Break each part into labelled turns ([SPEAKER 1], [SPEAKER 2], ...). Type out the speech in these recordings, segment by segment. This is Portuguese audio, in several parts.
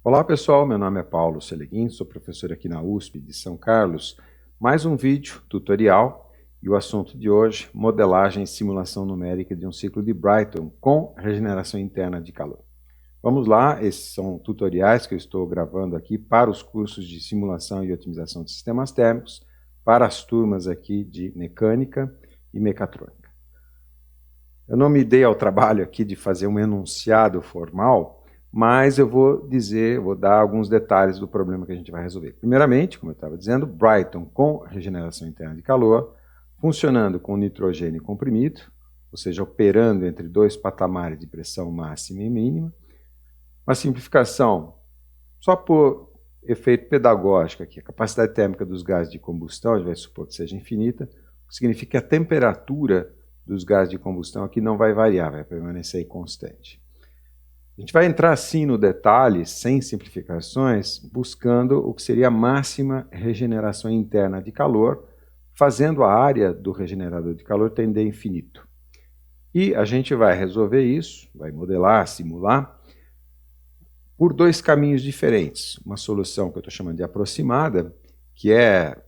[SPEAKER 1] Olá pessoal, meu nome é Paulo Seleguin, sou professor aqui na USP de São Carlos. Mais um vídeo tutorial e o assunto de hoje, modelagem e simulação numérica de um ciclo de Brighton com regeneração interna de calor. Vamos lá, esses são tutoriais que eu estou gravando aqui para os cursos de simulação e otimização de sistemas térmicos, para as turmas aqui de mecânica e mecatrônica. Eu não me dei ao trabalho aqui de fazer um enunciado formal, mas eu vou dar alguns detalhes do problema que a gente vai resolver. Primeiramente, como eu estava dizendo, Brighton com regeneração interna de calor, funcionando com nitrogênio comprimido, ou seja, operando entre dois patamares de pressão máxima e mínima. Uma simplificação, só por efeito pedagógico aqui, a capacidade térmica dos gases de combustão, a gente vai supor que seja infinita, o que significa que a temperatura dos gases de combustão aqui não vai variar, vai permanecer constante. A gente vai entrar assim no detalhe, sem simplificações, buscando o que seria a máxima regeneração interna de calor, fazendo a área do regenerador de calor tender a infinito. E a gente vai resolver isso, vai modelar, simular, por dois caminhos diferentes. Uma solução que eu estou chamando de aproximada, que é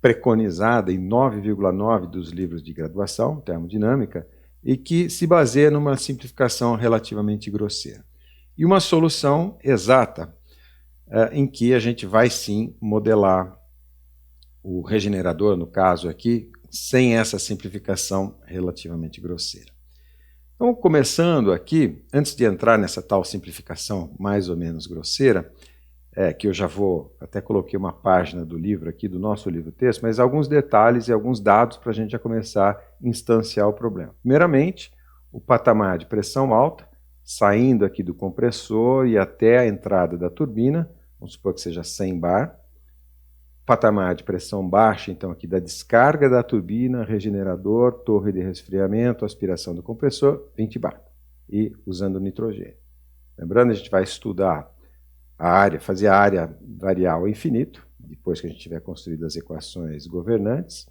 [SPEAKER 1] preconizada em 9,9 dos livros de graduação, termodinâmica, e que se baseia numa simplificação relativamente grosseira. E uma solução exata, em que a gente vai sim modelar o regenerador, no caso aqui, sem essa simplificação relativamente grosseira. Então, começando aqui, antes de entrar nessa tal simplificação mais ou menos grosseira, que eu já vou, até coloquei uma página do livro aqui, do nosso livro-texto, mas alguns detalhes e alguns dados para a gente já começar a instanciar o problema. Primeiramente, o patamar de pressão alta, saindo aqui do compressor e até a entrada da turbina, vamos supor que seja 100 bar. Patamar de pressão baixa, então aqui da descarga da turbina, regenerador, torre de resfriamento, aspiração do compressor, 20 bar. E usando nitrogênio. Lembrando, a gente vai estudar a área, fazer a área variar ao infinito, depois que a gente tiver construído as equações governantes.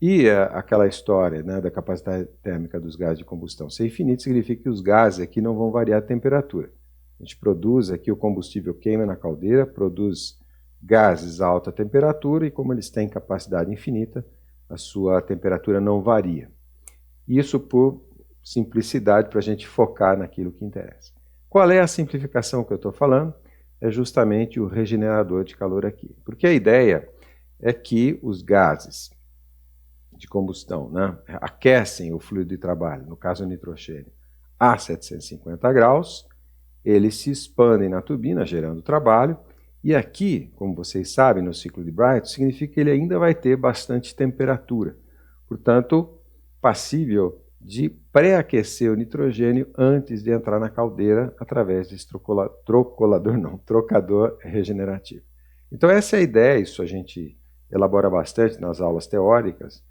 [SPEAKER 1] E aquela história, né, da capacidade térmica dos gases de combustão ser infinito significa que os gases aqui não vão variar a temperatura. A gente produz aqui, o combustível queima na caldeira, produz gases a alta temperatura e como eles têm capacidade infinita, a sua temperatura não varia. Isso por simplicidade, para a gente focar naquilo que interessa. Qual é a simplificação que eu estou falando? É justamente o regenerador de calor aqui. Porque a ideia é que os gases de combustão, né, aquecem o fluido de trabalho, no caso o nitrogênio, a 750 graus, eles se expandem na turbina, gerando trabalho, e aqui, como vocês sabem, no ciclo de Brighton, significa que ele ainda vai ter bastante temperatura, portanto, passível de pré-aquecer o nitrogênio antes de entrar na caldeira através desse trocador regenerativo. Então essa é a ideia, isso a gente elabora bastante nas aulas teóricas,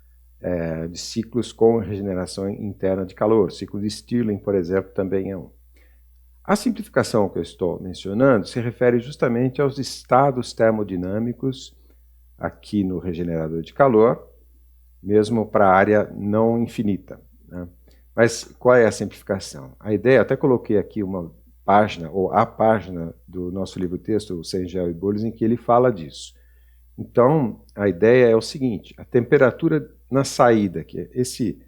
[SPEAKER 1] de ciclos com regeneração interna de calor. O ciclo de Stirling, por exemplo, também é um. A simplificação que eu estou mencionando se refere justamente aos estados termodinâmicos aqui no regenerador de calor, mesmo para a área não infinita, né? Mas qual é a simplificação? A ideia, até coloquei aqui uma página, ou a página do nosso livro-texto, o Sengel e Bullis, em que ele fala disso. Então, a ideia é o seguinte, a temperatura na saída, que é esse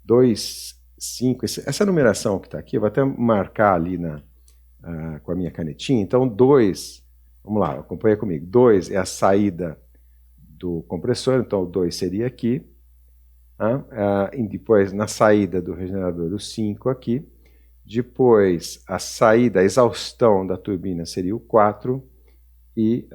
[SPEAKER 1] 2,5, essa numeração que está aqui, eu vou até marcar ali com a minha canetinha. Então, 2, vamos lá, acompanha comigo, 2 é a saída do compressor, então o 2 seria aqui, e depois na saída do regenerador o 5 aqui, depois a saída, a exaustão da turbina seria o 4 e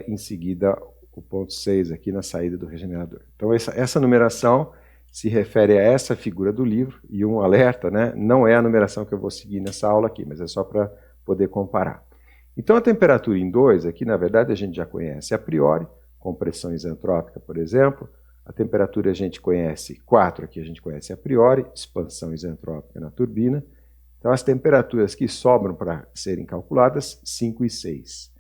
[SPEAKER 1] em seguida o ponto 6 aqui na saída do regenerador. Então essa numeração se refere a essa figura do livro, e um alerta, né? Não é a numeração que eu vou seguir nessa aula aqui, mas é só para poder comparar. Então a temperatura em 2 aqui, na verdade, a gente já conhece a priori, compressão isentrópica, por exemplo. A temperatura a gente conhece, 4 aqui a gente conhece a priori, expansão isentrópica na turbina. Então as temperaturas que sobram para serem calculadas, 5 e 6.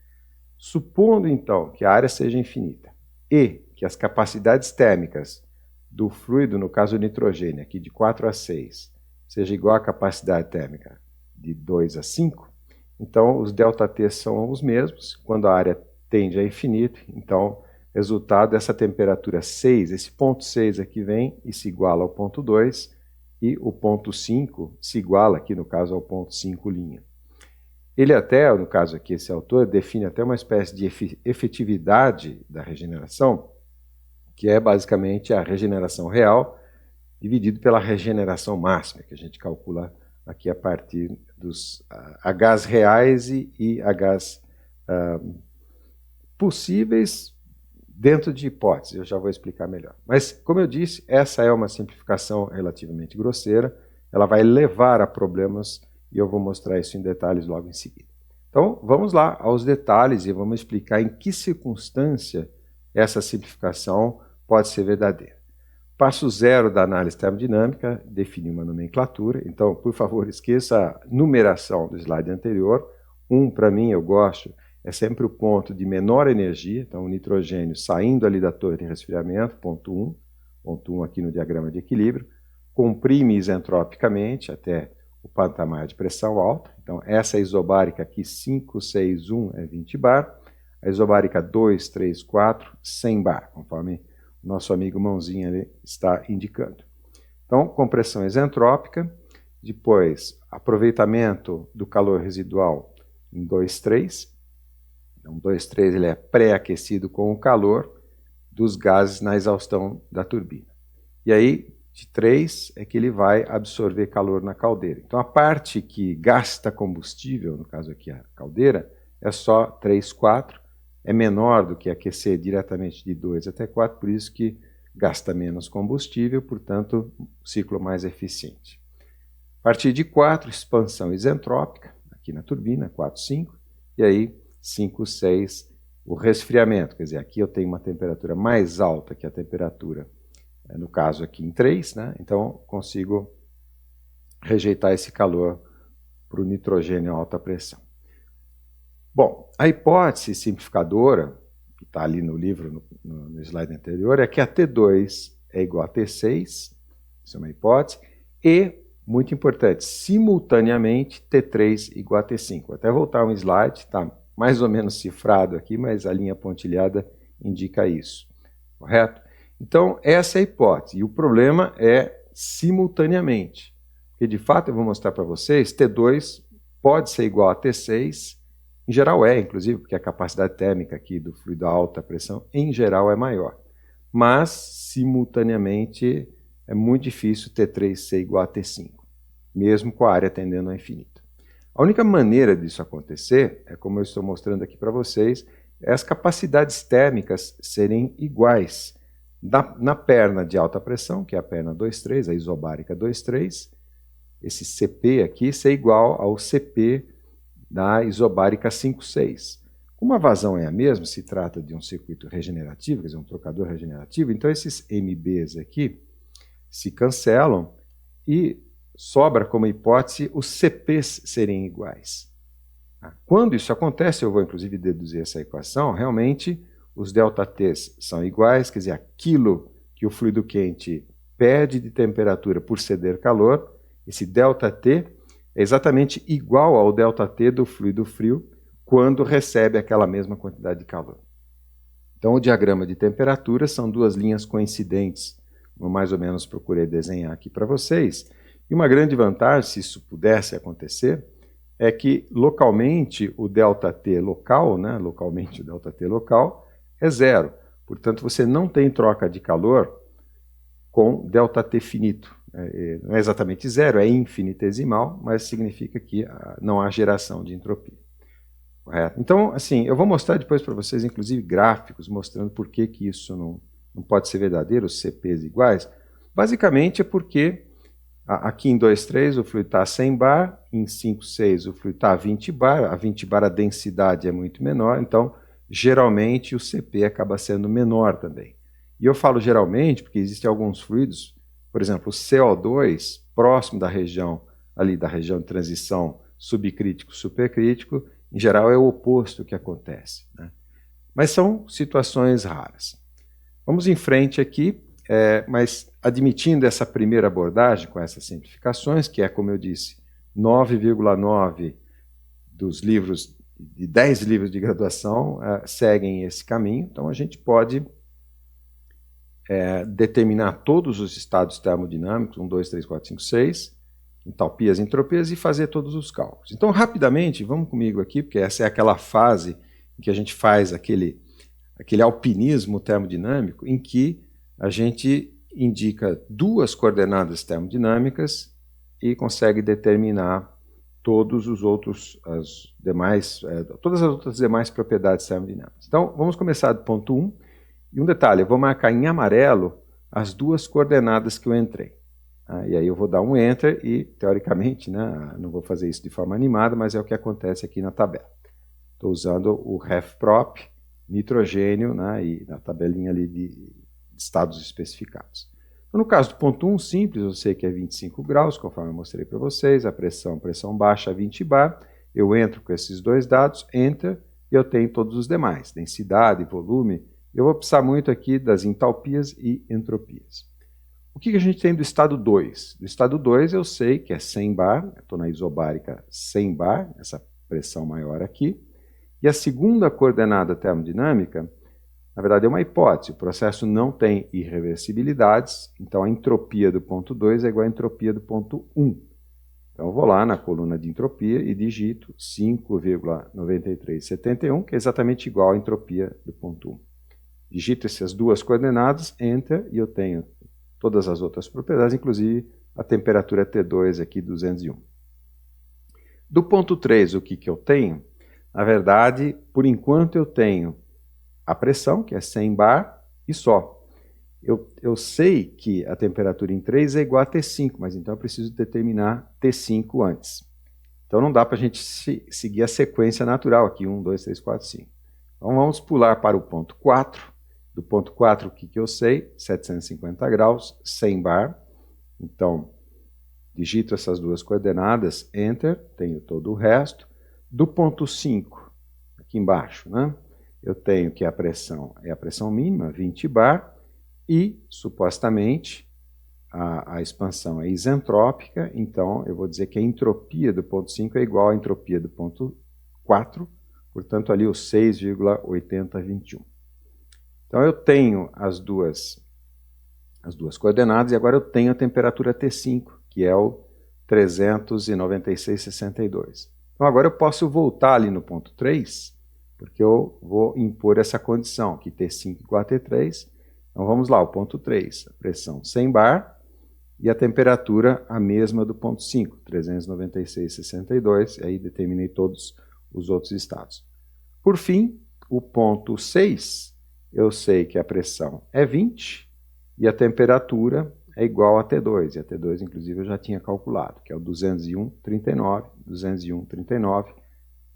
[SPEAKER 1] Supondo, então, que a área seja infinita e que as capacidades térmicas do fluido, no caso o nitrogênio, aqui de 4 a 6, seja igual à capacidade térmica de 2 a 5, Então, os ΔT são os mesmos, quando a área tende a infinito, então, resultado dessa temperatura 6, esse ponto 6 aqui vem e se iguala ao ponto 2, e o ponto 5 se iguala, aqui no caso, ao ponto 5'. Ele até, no caso aqui, esse autor, define até uma espécie de efetividade da regeneração, que é basicamente a regeneração real dividido pela regeneração máxima, que a gente calcula aqui a partir dos Hs reais e Hs possíveis dentro de hipóteses. Eu já vou explicar melhor. Mas, como eu disse, essa é uma simplificação relativamente grosseira, ela vai levar a problemas e eu vou mostrar isso em detalhes logo em seguida. Então, vamos lá aos detalhes e vamos explicar em que circunstância essa simplificação pode ser verdadeira. Passo 0 da análise termodinâmica, definir uma nomenclatura. Então, por favor, esqueça a numeração do slide anterior. 1, para mim, eu gosto, é sempre o ponto de menor energia. Então, o nitrogênio saindo ali da torre de resfriamento, ponto 1. Ponto 1 aqui no diagrama de equilíbrio. Comprime isentropicamente até o patamar de pressão alta. Então, essa isobárica aqui, 5, 6, 1, é 20 bar. A isobárica 2, 3, 4, 100 bar, conforme nosso amigo Mãozinha ali está indicando. Então, compressão isentrópica, depois aproveitamento do calor residual em 2,3. Então, 2,3 ele é pré-aquecido com o calor dos gases na exaustão da turbina. E aí, de 3 é que ele vai absorver calor na caldeira. Então, a parte que gasta combustível, no caso aqui a caldeira, é só 3, 4. É menor do que aquecer diretamente de 2 até 4, por isso que gasta menos combustível, portanto, ciclo mais eficiente. A partir de 4, expansão isentrópica, aqui na turbina, 4, 5, e aí 5, 6, o resfriamento, quer dizer, aqui eu tenho uma temperatura mais alta que a temperatura, no caso aqui em 3, né? Então consigo rejeitar esse calor para o nitrogênio a alta pressão. Bom, a hipótese simplificadora, que está ali no livro, no slide anterior, é que a T2 é igual a T6, isso é uma hipótese, e, muito importante, simultaneamente T3 igual a T5. Vou até voltar um slide, está mais ou menos cifrado aqui, mas a linha pontilhada indica isso, correto? Então, essa é a hipótese, e o problema é simultaneamente, porque de fato eu vou mostrar para vocês, T2 pode ser igual a T6, em geral inclusive, porque a capacidade térmica aqui do fluido a alta pressão, em geral, é maior. Mas, simultaneamente, é muito difícil T3 ser igual a T5, mesmo com a área tendendo ao infinito. A única maneira disso acontecer, é como eu estou mostrando aqui para vocês, é as capacidades térmicas serem iguais. Na perna de alta pressão, que é a perna 2,3, a isobárica 2,3, esse CP aqui ser igual ao CP da isobárica 5,6. Como a vazão é a mesma, se trata de um circuito regenerativo, quer dizer, um trocador regenerativo, então esses MBs aqui se cancelam e sobra como hipótese os CPs serem iguais. Quando isso acontece, eu vou inclusive deduzir essa equação, realmente os ΔTs são iguais, quer dizer, aquilo que o fluido quente perde de temperatura por ceder calor, esse ΔT é exatamente igual ao ΔT do fluido frio quando recebe aquela mesma quantidade de calor. Então, o diagrama de temperatura são duas linhas coincidentes. Eu mais ou menos procurei desenhar aqui para vocês. E uma grande vantagem, se isso pudesse acontecer, é que localmente o ΔT local, né, localmente o ΔT local, é zero. Portanto, você não tem troca de calor com ΔT finito. Não é exatamente zero, é infinitesimal, mas significa que não há geração de entropia. Correto? Então, assim, eu vou mostrar depois para vocês, inclusive, gráficos mostrando por que isso não pode ser verdadeiro, os CPs iguais. Basicamente é porque aqui em 2,3 o fluido está a 100 bar, em 5,6 o fluido está a 20 bar, a 20 bar a densidade é muito menor, então, geralmente o CP acaba sendo menor também. E eu falo geralmente porque existem alguns fluidos, por exemplo, o CO2, próximo da região, ali da região de transição subcrítico, supercrítico, em geral é o oposto que acontece, né? Mas são situações raras. Vamos em frente aqui, mas admitindo essa primeira abordagem com essas simplificações, que é, como eu disse, 9,9 dos livros, de 10 livros de graduação, seguem esse caminho. Então a gente pode determinar todos os estados termodinâmicos, 1, 2, 3, 4, 5, 6, entalpias, entropias, e fazer todos os cálculos. Então, rapidamente, vamos comigo aqui, porque essa é aquela fase em que a gente faz aquele alpinismo termodinâmico, em que a gente indica duas coordenadas termodinâmicas e consegue determinar todos os outros, todas as outras demais propriedades termodinâmicas. Então, vamos começar do ponto 1. E um detalhe, eu vou marcar em amarelo as duas coordenadas que eu entrei. E aí eu vou dar um Enter e, teoricamente, né, não vou fazer isso de forma animada, mas é o que acontece aqui na tabela. Estou usando o RefProp, nitrogênio, né, e na tabelinha ali de estados especificados. Então, no caso do ponto 1, simples, eu sei que é 25 graus, conforme eu mostrei para vocês, a pressão baixa, 20 bar, eu entro com esses dois dados, Enter, e eu tenho todos os demais, densidade, volume. Eu vou precisar muito aqui das entalpias e entropias. O que a gente tem do estado 2? Do estado 2 eu sei que é 100 bar, estou na isobárica 100 bar, essa pressão maior aqui. E a segunda coordenada termodinâmica, na verdade é uma hipótese, o processo não tem irreversibilidades, então a entropia do ponto 2 é igual à entropia do ponto 1. Então eu vou lá na coluna de entropia e digito 5,9371, que é exatamente igual à entropia do ponto 1. Digito essas duas coordenadas, Enter, e eu tenho todas as outras propriedades, inclusive a temperatura T2 aqui, 201. Do ponto 3, o que eu tenho? Na verdade, por enquanto eu tenho a pressão, que é 100 bar, e só. Eu sei que a temperatura em 3 é igual a T5, mas então eu preciso determinar T5 antes. Então não dá para a gente seguir a sequência natural aqui, 1, 2, 3, 4, 5. Então vamos pular para o ponto 4. Do ponto 4, o que eu sei? 750 graus, 100 bar. Então, digito essas duas coordenadas, Enter, tenho todo o resto. Do ponto 5, aqui embaixo, né? Eu tenho que a pressão é a pressão mínima, 20 bar, e, supostamente, a expansão é isentrópica, então eu vou dizer que a entropia do ponto 5 é igual à entropia do ponto 4, portanto, ali o 6,8021. Então eu tenho as duas coordenadas e agora eu tenho a temperatura T5, que é o 396,62. Então agora eu posso voltar ali no ponto 3, porque eu vou impor essa condição, que T5 igual a T3. Então vamos lá, o ponto 3, a pressão 100 bar e a temperatura a mesma do ponto 5, 396,62, e aí determinei todos os outros estados. Por fim, o ponto 6, eu sei que a pressão é 20 e a temperatura é igual a T2. E a T2, inclusive, eu já tinha calculado, que é o 201,39, 201,39.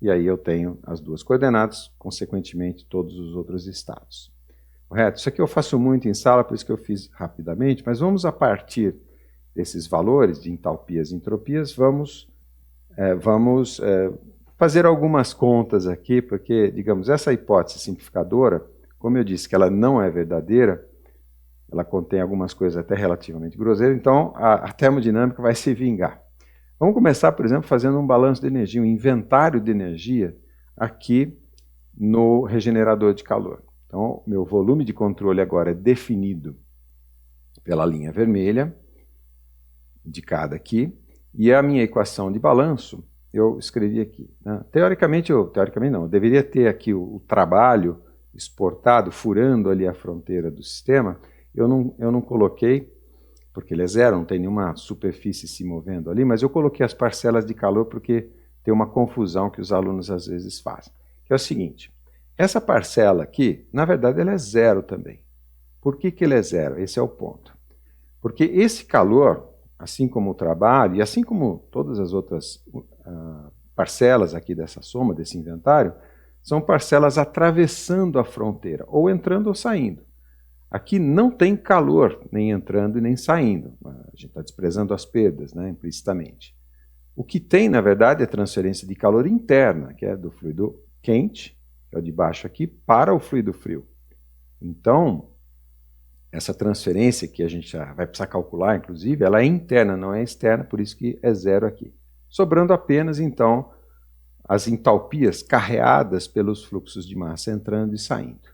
[SPEAKER 1] E aí eu tenho as duas coordenadas, consequentemente, todos os outros estados. Correto? Isso aqui eu faço muito em sala, por isso que eu fiz rapidamente, mas vamos, a partir desses valores de entalpias e entropias, vamos fazer algumas contas aqui, porque, digamos, essa hipótese simplificadora, como eu disse que ela não é verdadeira, ela contém algumas coisas até relativamente grosseiras, então a termodinâmica vai se vingar. Vamos começar, por exemplo, fazendo um balanço de energia, um inventário de energia aqui no regenerador de calor. Então, meu volume de controle agora é definido pela linha vermelha, indicada aqui, e a minha equação de balanço eu escrevi aqui. Né? Teoricamente não, eu deveria ter aqui o trabalho exportado, furando ali a fronteira do sistema. Eu não coloquei, porque ele é zero, não tem nenhuma superfície se movendo ali, mas eu coloquei as parcelas de calor porque tem uma confusão que os alunos às vezes fazem. Que é o seguinte, essa parcela aqui, na verdade, ela é zero também. Por que ele é zero? Esse é o ponto. Porque esse calor, assim como o trabalho, e assim como todas as outras parcelas aqui dessa soma, desse inventário, são parcelas atravessando a fronteira, ou entrando ou saindo. Aqui não tem calor, nem entrando e nem saindo. A gente está desprezando as perdas, né, implicitamente. O que tem, na verdade, é transferência de calor interna, que é do fluido quente, que é o de baixo aqui, para o fluido frio. Então, essa transferência que a gente já vai precisar calcular, inclusive, ela é interna, não é externa, por isso que é zero aqui. Sobrando apenas, então, as entalpias carreadas pelos fluxos de massa entrando e saindo.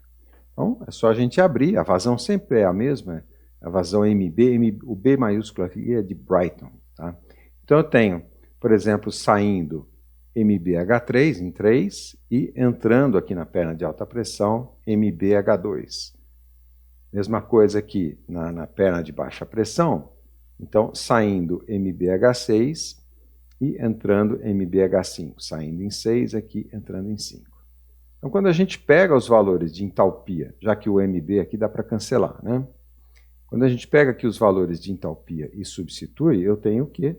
[SPEAKER 1] Então, é só a gente abrir, a vazão sempre é a mesma, a vazão MB, o B maiúsculo aqui é de Brayton. Tá? Então eu tenho, por exemplo, saindo MbH3 em 3 e entrando aqui na perna de alta pressão MbH2. Mesma coisa aqui na perna de baixa pressão, então saindo MbH6 e entrando MbH5, saindo em 6 aqui, entrando em 5. Então quando a gente pega os valores de entalpia, já que o Mb aqui dá para cancelar, né? Quando a gente pega aqui os valores de entalpia e substitui, eu tenho o quê?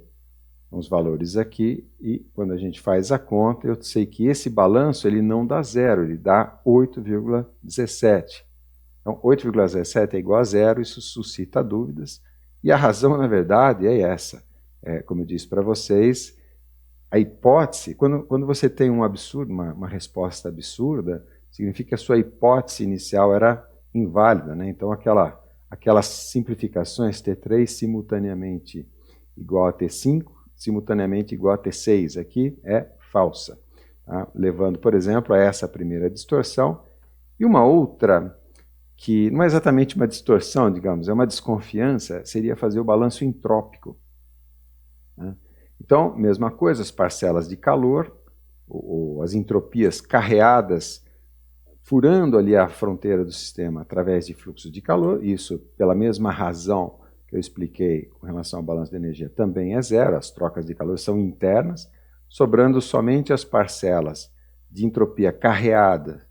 [SPEAKER 1] Os valores aqui, e quando a gente faz a conta, eu sei que esse balanço ele não dá zero, ele dá 8,17. Então, 8,17 é igual a zero, isso suscita dúvidas, e a razão, na verdade, é essa. Como eu disse para vocês, a hipótese, quando você tem um absurdo, uma resposta absurda, significa que a sua hipótese inicial era inválida, né? Então, aquelas simplificações, T3 simultaneamente igual a T5, simultaneamente igual a T6, aqui é falsa, tá? Levando, por exemplo, a essa primeira distorção, e uma outra que não é exatamente uma distorção, digamos, é uma desconfiança, seria fazer o balanço entrópico. Né? Então, mesma coisa, as parcelas de calor, ou as entropias carreadas, furando ali a fronteira do sistema através de fluxo de calor, isso pela mesma razão que eu expliquei com relação ao balanço de energia, também é zero, as trocas de calor são internas, sobrando somente as parcelas de entropia carreada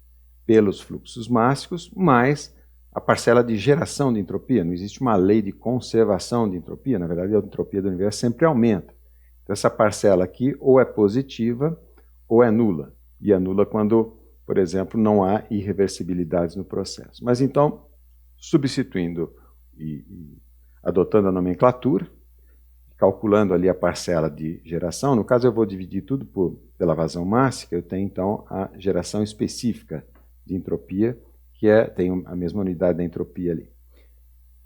[SPEAKER 1] pelos fluxos mássicos, mais a parcela de geração de entropia. Não existe uma lei de conservação de entropia, na verdade a entropia do universo sempre aumenta. Então essa parcela aqui ou é positiva ou é nula, e é nula quando, por exemplo, não há irreversibilidades no processo. Mas então, substituindo e adotando a nomenclatura, calculando ali a parcela de geração, no caso eu vou dividir tudo pela vazão mássica, eu tenho então a geração específica de entropia, que tem a mesma unidade da entropia ali.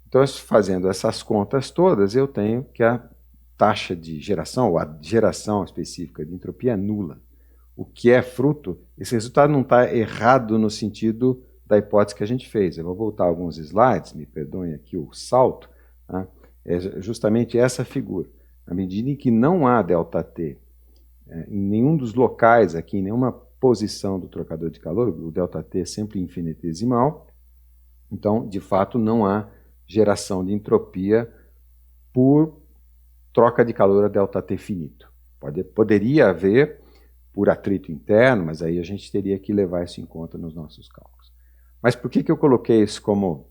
[SPEAKER 1] Então, fazendo essas contas todas, eu tenho que a taxa de geração, ou a geração específica de entropia é nula. O que é fruto, esse resultado não está errado no sentido da hipótese que a gente fez. Eu vou voltar alguns slides, me perdoem aqui o salto, tá? É justamente essa figura. À medida em que não há ΔT em nenhum dos locais aqui, em nenhuma posição do trocador de calor, o ΔT é sempre infinitesimal, então, de fato, não há geração de entropia por troca de calor a ΔT finito. Poderia haver por atrito interno, mas aí a gente teria que levar isso em conta nos nossos cálculos. Mas por que eu coloquei isso como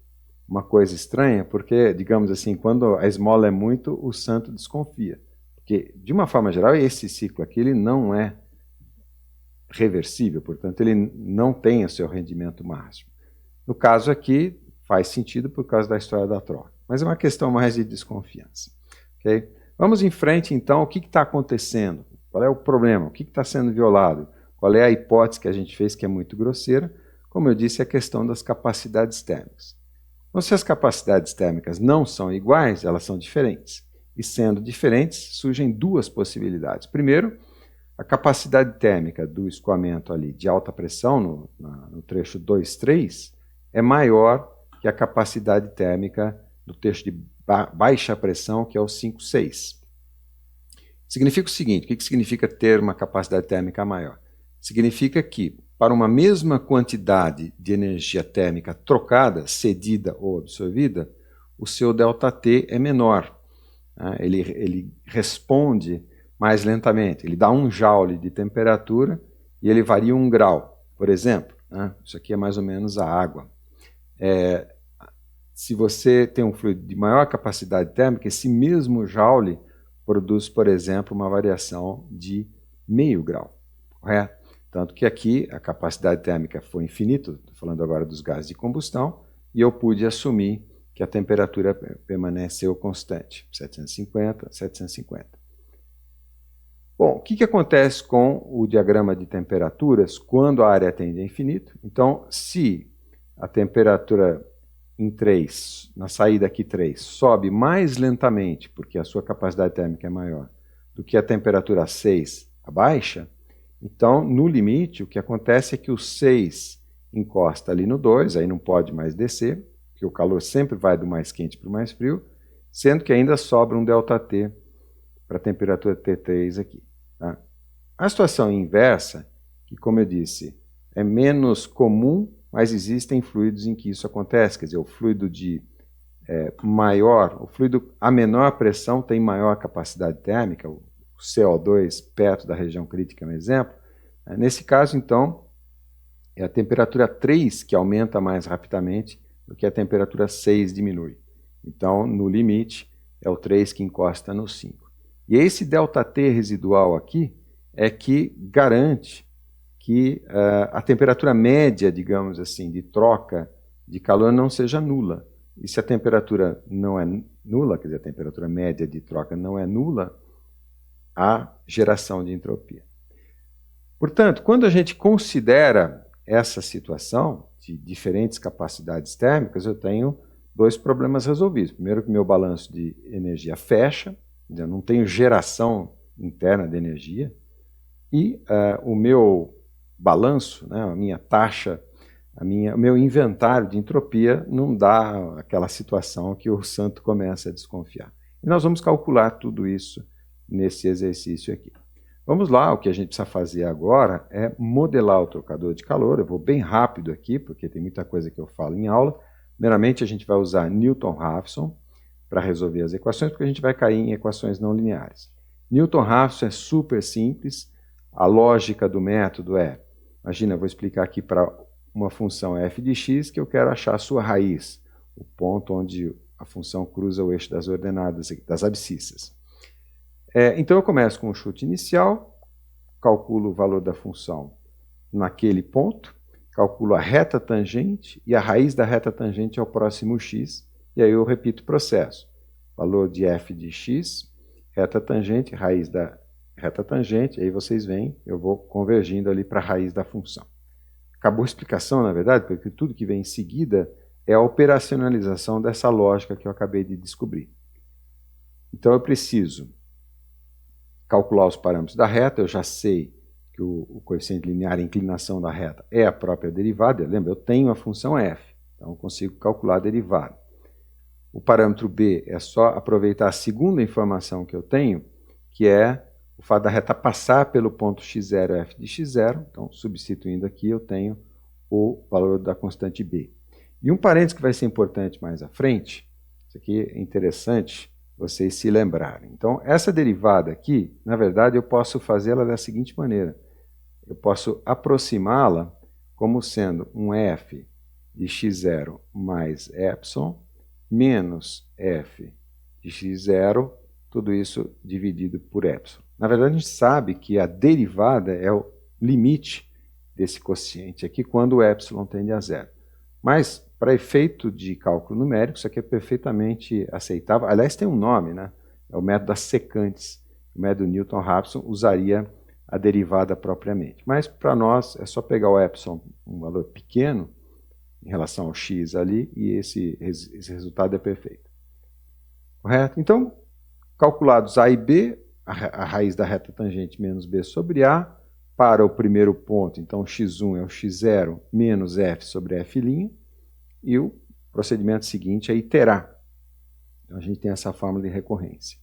[SPEAKER 1] uma coisa estranha? Porque, digamos assim, quando a esmola é muito, o santo desconfia. Porque, de uma forma geral, esse ciclo aqui ele não é reversível, portanto, ele não tem o seu rendimento máximo. No caso aqui, faz sentido por causa da história da troca, mas é uma questão mais de desconfiança. Okay? Vamos em frente, então, o que está acontecendo? Qual é o problema? O que está sendo violado? Qual é a hipótese que a gente fez que é muito grosseira? Como eu disse, é a questão das capacidades térmicas. Então, se as capacidades térmicas não são iguais, elas são diferentes. E sendo diferentes, surgem duas possibilidades. Primeiro, a capacidade térmica do escoamento ali de alta pressão, no trecho 2,3, é maior que a capacidade térmica do trecho de baixa pressão, que é o 5,6. Significa o seguinte: o que significa ter uma capacidade térmica maior? Significa que, para uma mesma quantidade de energia térmica trocada, cedida ou absorvida, o seu ΔT é menor. Ele responde mais lentamente. Ele dá 1 joule de temperatura e ele varia 1 grau, por exemplo. Isso aqui é mais ou menos a água. Se você tem um fluido de maior capacidade térmica, esse mesmo joule produz, por exemplo, uma variação de meio grau. Correto? Tanto que aqui a capacidade térmica foi infinita, estou falando agora dos gases de combustão, e eu pude assumir que a temperatura permaneceu constante, 750, 750. Bom, o que acontece com o diagrama de temperaturas quando a área tende a infinito? Então, se a temperatura em 3, na saída aqui 3, sobe mais lentamente, porque a sua capacidade térmica é maior, do que a temperatura 6 abaixa, Então, no limite, o que acontece é que o 6 encosta ali no 2, aí não pode mais descer, porque o calor sempre vai do mais quente para o mais frio, sendo que ainda sobra um ΔT para a temperatura T3 aqui. Tá? A situação inversa, que como eu disse, é menos comum, mas existem fluidos em que isso acontece, quer dizer, o fluido de maior, o fluido a menor pressão tem maior capacidade térmica, o CO2 perto da região crítica é um exemplo. Nesse caso, então, é a temperatura 3 que aumenta mais rapidamente do que a temperatura 6 diminui. Então, no limite, é o 3 que encosta no 5. E esse ΔT residual aqui é que garante que a temperatura média, digamos assim, de troca de calor não seja nula. E se a temperatura não é nula, quer dizer, a temperatura média de troca não é nula, há geração de entropia. Portanto, quando a gente considera essa situação de diferentes capacidades térmicas, eu tenho dois problemas resolvidos. Primeiro, que meu balanço de energia fecha, eu não tenho geração interna de energia, e o meu balanço, né, a minha taxa, o meu inventário de entropia não dá aquela situação que o santo começa a desconfiar. E nós vamos calcular tudo isso nesse exercício aqui. Vamos lá, o que a gente precisa fazer agora é modelar o trocador de calor. Eu vou bem rápido aqui, porque tem muita coisa que eu falo em aula. Primeiramente, a gente vai usar Newton-Raphson para resolver as equações, porque a gente vai cair em equações não lineares. Newton-Raphson é super simples. A lógica do método é, imagina, eu vou explicar aqui para uma função f de x que eu quero achar a sua raiz, o ponto onde a função cruza o eixo das ordenadas, das abscissas. Então eu começo com o chute inicial, calculo o valor da função naquele ponto, calculo a reta tangente e a raiz da reta tangente é o próximo x, e aí eu repito o processo. Valor de f de x, reta tangente, raiz da reta tangente, aí vocês veem, eu vou convergindo ali para a raiz da função. Acabou a explicação, na verdade, porque tudo que vem em seguida é a operacionalização dessa lógica que eu acabei de descobrir. Então eu preciso calcular os parâmetros da reta, eu já sei que o coeficiente linear, a inclinação da reta, é a própria derivada. Lembra, eu tenho a função f, então eu consigo calcular a derivada. O parâmetro b é só aproveitar a segunda informação que eu tenho, que é o fato da reta passar pelo ponto x0 f de x0, então substituindo aqui eu tenho o valor da constante b. E um parênteses que vai ser importante mais à frente, isso aqui é interessante vocês se lembrarem. Então, essa derivada aqui, na verdade, eu posso fazê-la da seguinte maneira. Eu posso aproximá-la como sendo um f de x0 mais epsilon menos f de x0, tudo isso dividido por epsilon. Na verdade, a gente sabe que a derivada é o limite desse quociente aqui quando o epsilon tende a zero. Mas, para efeito de cálculo numérico, isso aqui é perfeitamente aceitável. Aliás, tem um nome, né? É o método das secantes. O método Newton-Raphson usaria a derivada propriamente. Mas, para nós, é só pegar o epsilon, um valor pequeno, em relação ao x ali, e esse resultado é perfeito. Correto? Então, calculados a e b, a raiz da reta tangente menos b sobre a, para o primeiro ponto, então x1 é o x0 menos f sobre f', e o procedimento seguinte é iterar. Então a gente tem essa fórmula de recorrência.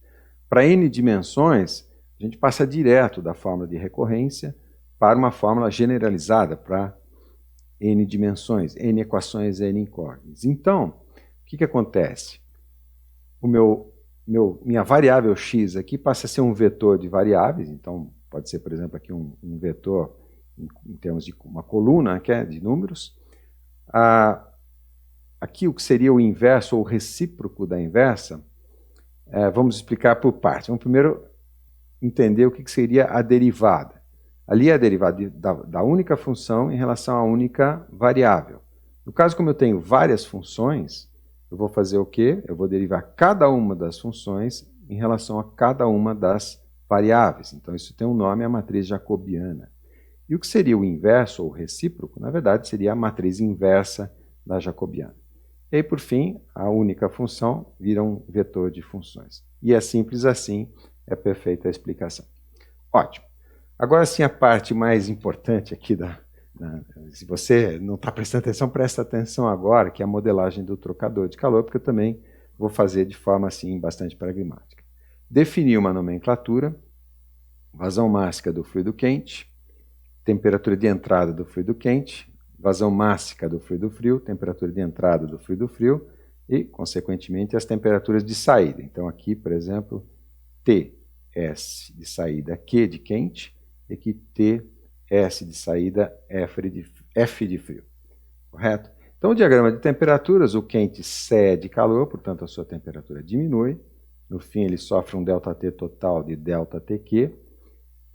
[SPEAKER 1] Para n dimensões, a gente passa direto da fórmula de recorrência para uma fórmula generalizada para n dimensões, n equações, n incógnitas. Então, o que acontece? Minha variável x aqui passa a ser um vetor de variáveis, então pode ser, por exemplo, aqui um vetor em termos de uma coluna que é de números. Aqui o que seria o inverso ou o recíproco da inversa, vamos explicar por partes. Vamos primeiro entender o que seria a derivada. Ali é a derivada da única função em relação à única variável. No caso, como eu tenho várias funções, eu vou fazer o quê? Eu vou derivar cada uma das funções em relação a cada uma das variáveis. Então, isso tem um nome, a matriz jacobiana. E o que seria o inverso ou recíproco? Na verdade, seria a matriz inversa da jacobiana. E aí, por fim, a única função vira um vetor de funções. E é simples assim, é perfeita a explicação. Ótimo. Agora sim, a parte mais importante aqui se você não está prestando atenção, presta atenção agora, que é a modelagem do trocador de calor, porque eu também vou fazer de forma assim bastante pragmática. Definir uma nomenclatura, vazão máxima do fluido quente, temperatura de entrada do fluido quente, vazão máxima do fluido frio, temperatura de entrada do fluido frio e, consequentemente, as temperaturas de saída. Então aqui, por exemplo, TS de saída Q de quente e aqui TS de saída F de frio. Correto? Então o diagrama de temperaturas, o quente cede calor, portanto a sua temperatura diminui. No fim ele sofre um ΔT total de ΔTQ.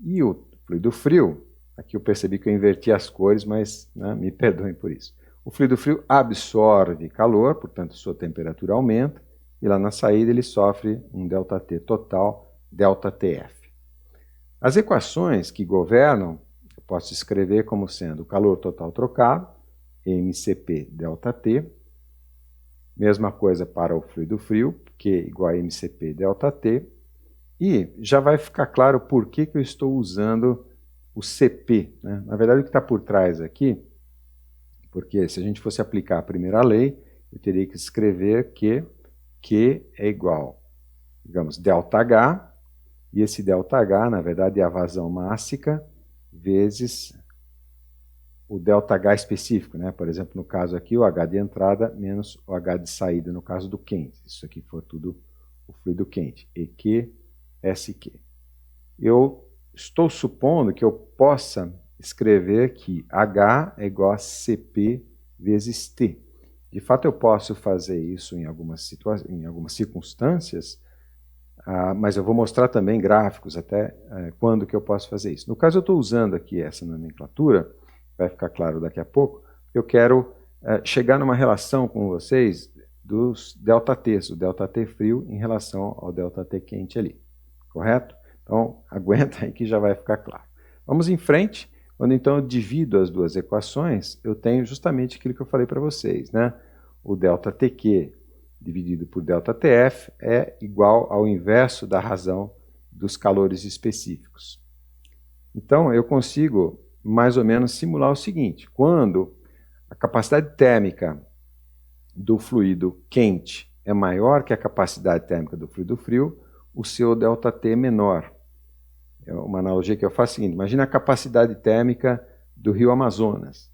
[SPEAKER 1] E o fluido frio, aqui eu percebi que eu inverti as cores, mas me perdoem por isso. O fluido frio absorve calor, portanto sua temperatura aumenta, e lá na saída ele sofre um ΔT total, ΔTF. As equações que governam, eu posso escrever como sendo o calor total trocado, MCP ΔT, mesma coisa para o fluido frio, Q igual a MCP ΔT, e já vai ficar claro por que eu estou usando o CP. Né? Na verdade, o que está por trás aqui, porque se a gente fosse aplicar a primeira lei, eu teria que escrever que Q é igual, digamos, ΔH, e esse ΔH, na verdade, é a vazão máxima vezes o ΔH específico, né? Por exemplo, no caso aqui, o H de entrada menos o H de saída, no caso do quente. Isso aqui for tudo o fluido quente. EQ, SQ. Eu estou supondo que eu possa escrever que H é igual a CP vezes T. De fato, eu posso fazer isso em algumas circunstâncias, mas eu vou mostrar também gráficos até quando que eu posso fazer isso. No caso, eu estou usando aqui essa nomenclatura, vai ficar claro daqui a pouco, eu quero chegar numa relação com vocês dos ΔTs, o ΔT frio em relação ao ΔT quente ali, correto? Então, aguenta aí que já vai ficar claro. Vamos em frente. Quando então eu divido as duas equações, eu tenho justamente aquilo que eu falei para vocês, né? O ΔTQ dividido por ΔTF é igual ao inverso da razão dos calores específicos. Então, eu consigo mais ou menos simular o seguinte: quando a capacidade térmica do fluido quente é maior que a capacidade térmica do fluido frio, o seu ΔT é menor. É uma analogia que eu faço seguinte: imagina a capacidade térmica do rio Amazonas.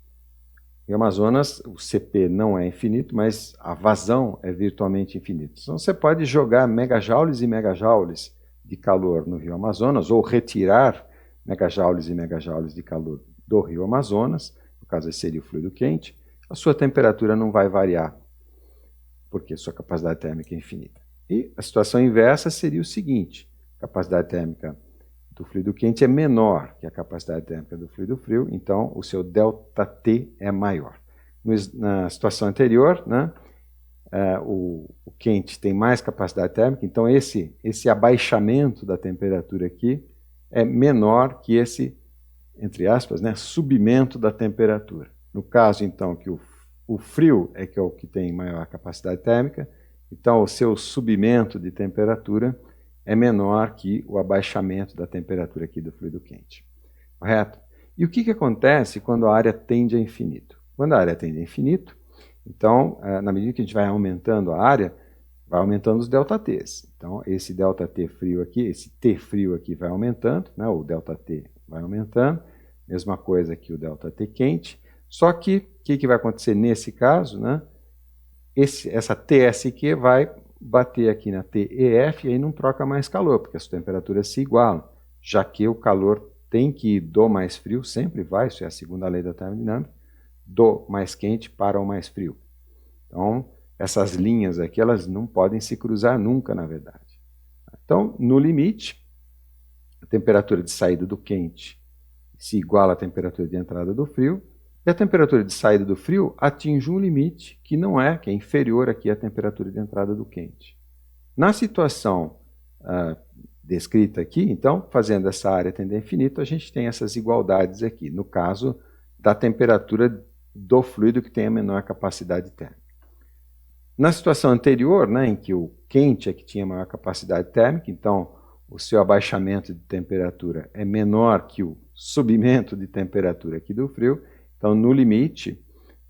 [SPEAKER 1] No Rio Amazonas, o CP não é infinito, mas a vazão é virtualmente infinita. Então você pode jogar megajoules e megajoules de calor no rio Amazonas, ou retirar megajoules e megajoules de calor do rio Amazonas, no caso esse seria o fluido quente, a sua temperatura não vai variar, porque sua capacidade térmica é infinita. E a situação inversa seria o seguinte: a capacidade térmica do fluido quente é menor que a capacidade térmica do fluido frio, então o seu ΔT é maior. Na situação anterior, né, o quente tem mais capacidade térmica, então esse abaixamento da temperatura aqui é menor que esse, entre aspas, né, subimento da temperatura. No caso, então, que o frio é o que tem maior capacidade térmica, então o seu subimento de temperatura é menor que o abaixamento da temperatura aqui do fluido quente. Correto? E o que acontece quando a área tende a infinito? Quando a área tende a infinito, então, na medida que a gente vai aumentando a área, vai aumentando os ΔTs. Então, esse ΔT frio aqui, esse T frio aqui vai aumentando, né? O ΔT vai aumentando, mesma coisa que o ΔT quente, só que o que vai acontecer nesse caso, né? Essa TSQ vai bater aqui na TEF e aí não troca mais calor, porque as temperaturas se igualam, já que o calor tem que ir do mais frio, sempre vai, isso é a segunda lei da termodinâmica, do mais quente para o mais frio. Então, essas linhas aqui, elas não podem se cruzar nunca, na verdade. Então, no limite, a temperatura de saída do quente se iguala à temperatura de entrada do frio, e a temperatura de saída do frio atinge um limite que é inferior aqui à temperatura de entrada do quente. Na situação descrita aqui, então, fazendo essa área tender a infinito, a gente tem essas igualdades aqui, no caso da temperatura do fluido que tem a menor capacidade térmica. Na situação anterior, né, em que o quente é que tinha maior capacidade térmica, então o seu abaixamento de temperatura é menor que o subimento de temperatura aqui do frio, então no limite,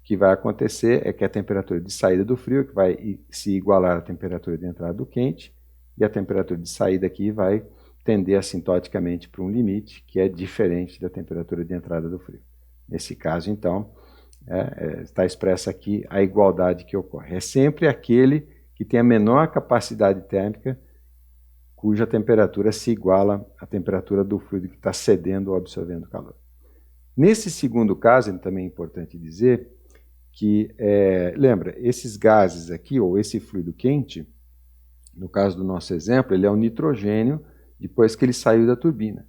[SPEAKER 1] o que vai acontecer é que a temperatura de saída do frio que vai se igualar à temperatura de entrada do quente, e a temperatura de saída aqui vai tender assintoticamente para um limite que é diferente da temperatura de entrada do frio. Nesse caso, então, está expressa aqui a igualdade que ocorre. É sempre aquele que tem a menor capacidade térmica cuja temperatura se iguala à temperatura do fluido que está cedendo ou absorvendo calor. Nesse segundo caso, também é importante dizer que, lembra, esses gases aqui, ou esse fluido quente, no caso do nosso exemplo, ele é o nitrogênio depois que ele saiu da turbina.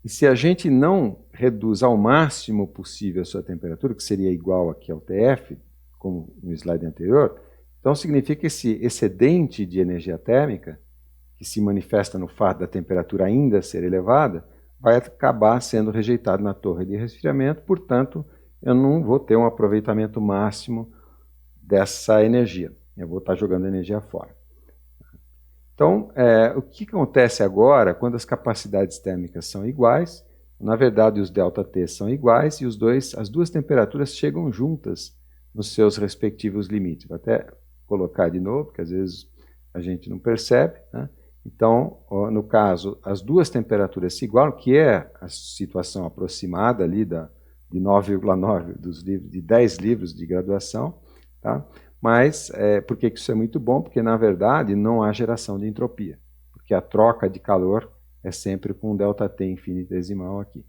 [SPEAKER 1] E se a gente não reduz ao máximo possível a sua temperatura, que seria igual aqui ao TF, como no slide anterior, então significa que esse excedente de energia térmica, que se manifesta no fato da temperatura ainda ser elevada, vai acabar sendo rejeitado na torre de resfriamento, portanto, eu não vou ter um aproveitamento máximo dessa energia. Eu vou estar jogando energia fora. Então, o que acontece agora quando as capacidades térmicas são iguais? Na verdade, os ΔT são iguais e as duas temperaturas chegam juntas nos seus respectivos limites. Vou até colocar de novo, porque às vezes a gente não percebe, né? Então, no caso, as duas temperaturas se igualam, que é a situação aproximada ali de 9,9 dos livros, de 10 livros de graduação, tá? Mas, por que isso é muito bom? Porque, na verdade, não há geração de entropia, porque a troca de calor é sempre com um ΔT infinitesimal aqui.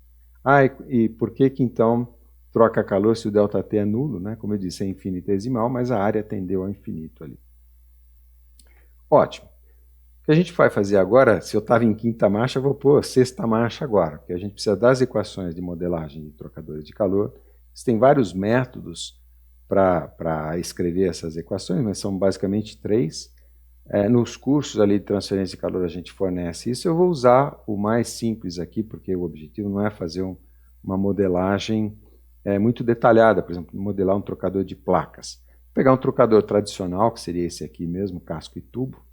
[SPEAKER 1] E por que então troca calor se o ΔT é nulo, né? Como eu disse, é infinitesimal, mas a área tendeu ao infinito ali. Ótimo. O que a gente vai fazer agora, se eu estava em quinta marcha, eu vou pôr sexta marcha agora, porque a gente precisa das equações de modelagem de trocadores de calor. Tem vários métodos para escrever essas equações, mas são basicamente 3. Nos cursos ali de transferência de calor a gente fornece isso. Eu vou usar o mais simples aqui, porque o objetivo não é fazer uma modelagem muito detalhada, por exemplo, modelar um trocador de placas. Vou pegar um trocador tradicional, que seria esse aqui mesmo, casco e tubo,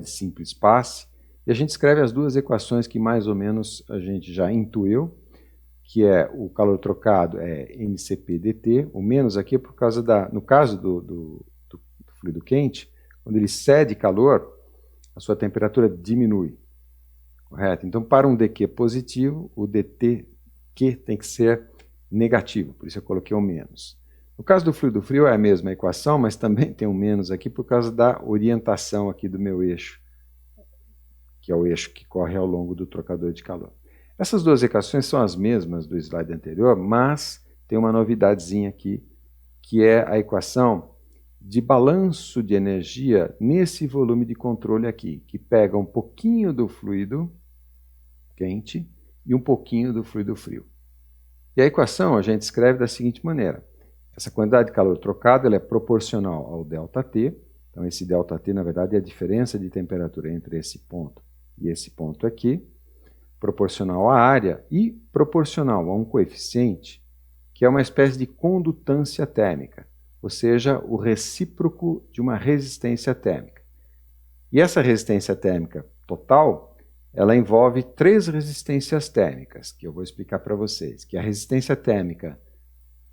[SPEAKER 1] de simples passe, e a gente escreve as duas equações que mais ou menos a gente já intuiu, que é o calor trocado é mCp dt, o menos aqui é por causa no caso do fluido quente, quando ele cede calor, a sua temperatura diminui, correto? Então, para um dq positivo, o dtq tem que ser negativo, por isso eu coloquei o menos. No caso do fluido frio é a mesma equação, mas também tem um menos aqui por causa da orientação aqui do meu eixo, que é o eixo que corre ao longo do trocador de calor. Essas duas equações são as mesmas do slide anterior, mas tem uma novidadezinha aqui, que é a equação de balanço de energia nesse volume de controle aqui, que pega um pouquinho do fluido quente e um pouquinho do fluido frio. E a equação a gente escreve da seguinte maneira. Essa quantidade de calor trocado ela é proporcional ao ΔT. Então, esse ΔT, na verdade, é a diferença de temperatura entre esse ponto e esse ponto aqui, proporcional à área e proporcional a um coeficiente que é uma espécie de condutância térmica, ou seja, o recíproco de uma resistência térmica. E essa resistência térmica total, ela envolve 3 resistências térmicas, que eu vou explicar para vocês, que é a resistência térmica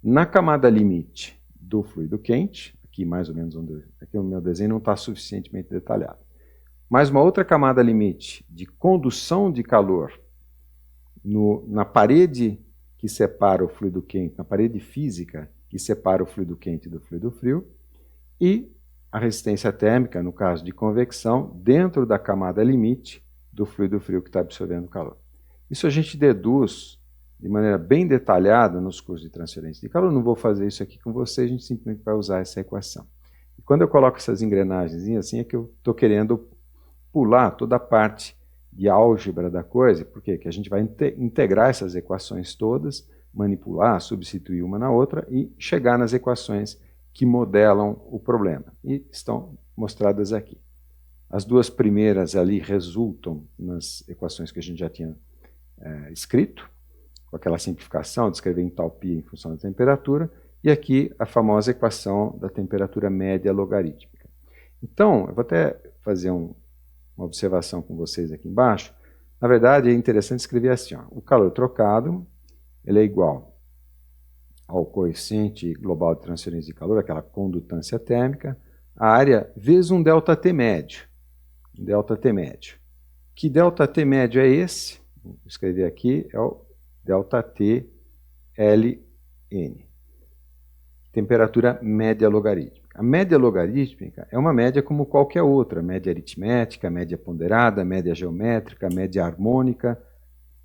[SPEAKER 1] na camada limite do fluido quente, aqui mais ou menos aqui o meu desenho não está suficientemente detalhado, mais uma outra camada limite de condução de calor na parede que separa o fluido quente, na parede física que separa o fluido quente do fluido frio, e a resistência térmica, no caso de convecção, dentro da camada limite do fluido frio que está absorvendo calor. Isso a gente deduz de maneira bem detalhada nos cursos de transferência de calor. Eu não vou fazer isso aqui com vocês, a gente simplesmente vai usar essa equação. E quando eu coloco essas engrenagens assim, é que eu estou querendo pular toda a parte de álgebra da coisa, porque que a gente vai integrar essas equações todas, manipular, substituir uma na outra e chegar nas equações que modelam o problema. E estão mostradas aqui. As duas primeiras ali resultam nas equações que a gente já tinha escrito, com aquela simplificação de escrever entalpia em função da temperatura, e aqui a famosa equação da temperatura média logarítmica. Então, eu vou até fazer uma observação com vocês aqui embaixo. Na verdade, é interessante escrever assim, ó, o calor trocado ele é igual ao coeficiente global de transferência de calor, aquela condutância térmica, a área vezes um ΔT médio. Um ΔT médio. Que ΔT médio é esse? Vou escrever aqui, é o ΔT Ln. Temperatura média logarítmica. A média logarítmica é uma média como qualquer outra, média aritmética, média ponderada, média geométrica, média harmônica.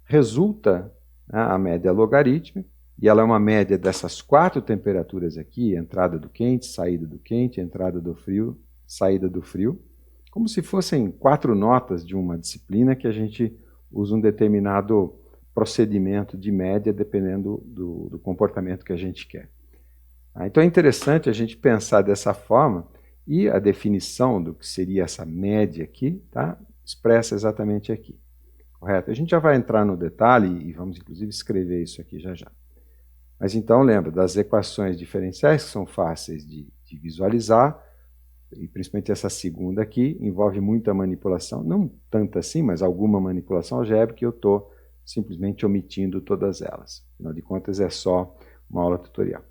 [SPEAKER 1] Resulta, né, a média logarítmica, e ela é uma média dessas 4 temperaturas aqui, entrada do quente, saída do quente, entrada do frio, saída do frio, como se fossem 4 notas de uma disciplina que a gente usa um determinado procedimento de média dependendo do comportamento que a gente quer. Então é interessante a gente pensar dessa forma e a definição do que seria essa média aqui, tá, expressa exatamente aqui. Correto? A gente já vai entrar no detalhe e vamos inclusive escrever isso aqui já já. Mas então lembra das equações diferenciais que são fáceis de visualizar, e principalmente essa segunda aqui envolve muita manipulação, não tanta assim, mas alguma manipulação algébrica que eu estou simplesmente omitindo todas elas. Afinal de contas é só uma aula tutorial.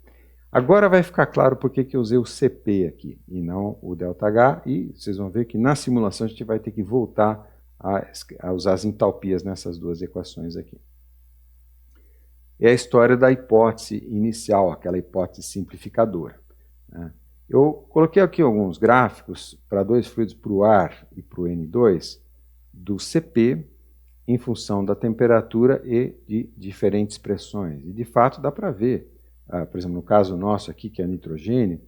[SPEAKER 1] Agora vai ficar claro por que eu usei o CP aqui e não o ΔH, e vocês vão ver que na simulação a gente vai ter que voltar a usar as entalpias nessas duas equações aqui. É a história da hipótese inicial, aquela hipótese simplificadora, né? Eu coloquei aqui alguns gráficos para 2 fluidos, para o ar e para o N2, do CP em função da temperatura e de diferentes pressões. E de fato dá para ver, por exemplo, no caso nosso aqui, que é nitrogênio,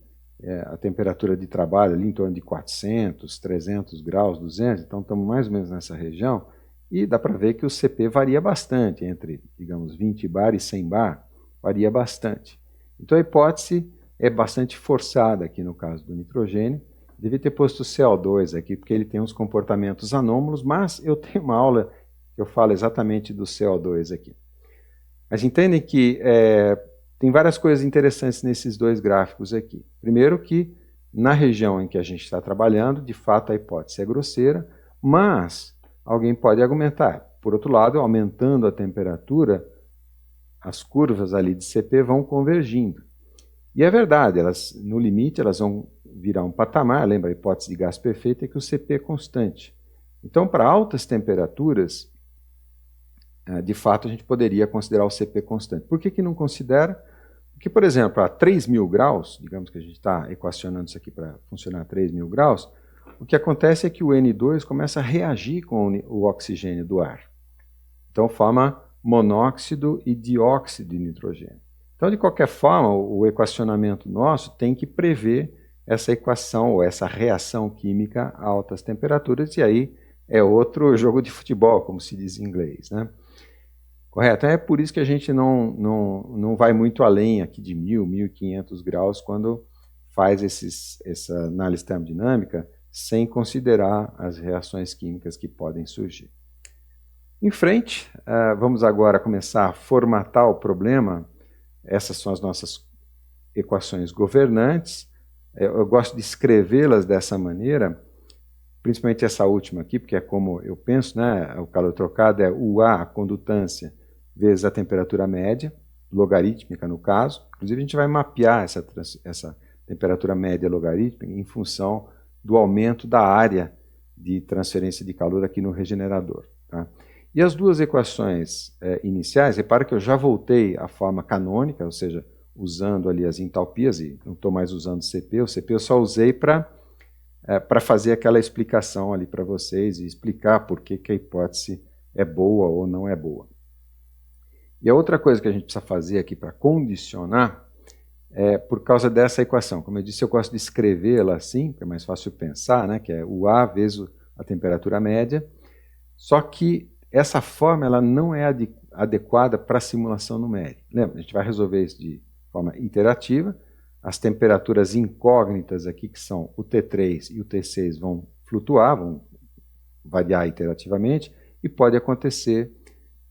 [SPEAKER 1] a temperatura de trabalho ali em torno de 400, 300 graus, 200, então estamos mais ou menos nessa região, e dá para ver que o CP varia bastante, entre, digamos, 20 bar e 100 bar, varia bastante. Então a hipótese é bastante forçada aqui no caso do nitrogênio. Devia ter posto o CO2 aqui, porque ele tem uns comportamentos anômalos, mas eu tenho uma aula que eu falo exatamente do CO2 aqui. Mas entendem que tem várias coisas interessantes nesses 2 gráficos aqui. Primeiro que, na região em que a gente está trabalhando, de fato a hipótese é grosseira, mas alguém pode argumentar, por outro lado, aumentando a temperatura, as curvas ali de CP vão convergindo. E é verdade, elas, no limite elas vão virar um patamar, lembra a hipótese de gás perfeito, é que o CP é constante. Então, para altas temperaturas, de fato a gente poderia considerar o CP constante. Por que não considera? Porque, por exemplo, a 3.000 graus, digamos que a gente está equacionando isso aqui para funcionar a 3.000 graus, o que acontece é que o N2 começa a reagir com o oxigênio do ar. Então forma monóxido e dióxido de nitrogênio. Então, de qualquer forma, o equacionamento nosso tem que prever essa equação ou essa reação química a altas temperaturas, e aí é outro jogo de futebol, como se diz em inglês, né? Correto? É por isso que a gente não vai muito além aqui de 1.000, 1.500 graus quando faz essa análise termodinâmica sem considerar as reações químicas que podem surgir. Em frente, vamos agora começar a formatar o problema. Essas são as nossas equações governantes. Eu gosto de escrevê-las dessa maneira, principalmente essa última aqui, porque é como eu penso, né? O calor trocado é UA, a condutância, vezes a temperatura média, logarítmica no caso. Inclusive a gente vai mapear essa temperatura média logarítmica em função do aumento da área de transferência de calor aqui no regenerador, tá? E as 2 equações iniciais, repara que eu já voltei à forma canônica, ou seja, usando ali as entalpias, e não estou mais usando CP, o CP eu só usei para fazer aquela explicação ali para vocês e explicar por que a hipótese é boa ou não é boa. E a outra coisa que a gente precisa fazer aqui para condicionar é por causa dessa equação. Como eu disse, eu gosto de escrevê-la assim, que é mais fácil pensar, né, que é o A vezes a temperatura média, só que essa forma ela não é adequada para a simulação numérica. Lembra, a gente vai resolver isso de forma iterativa. As temperaturas incógnitas aqui, que são o T3 e o T6, vão flutuar, vão variar iterativamente, e pode acontecer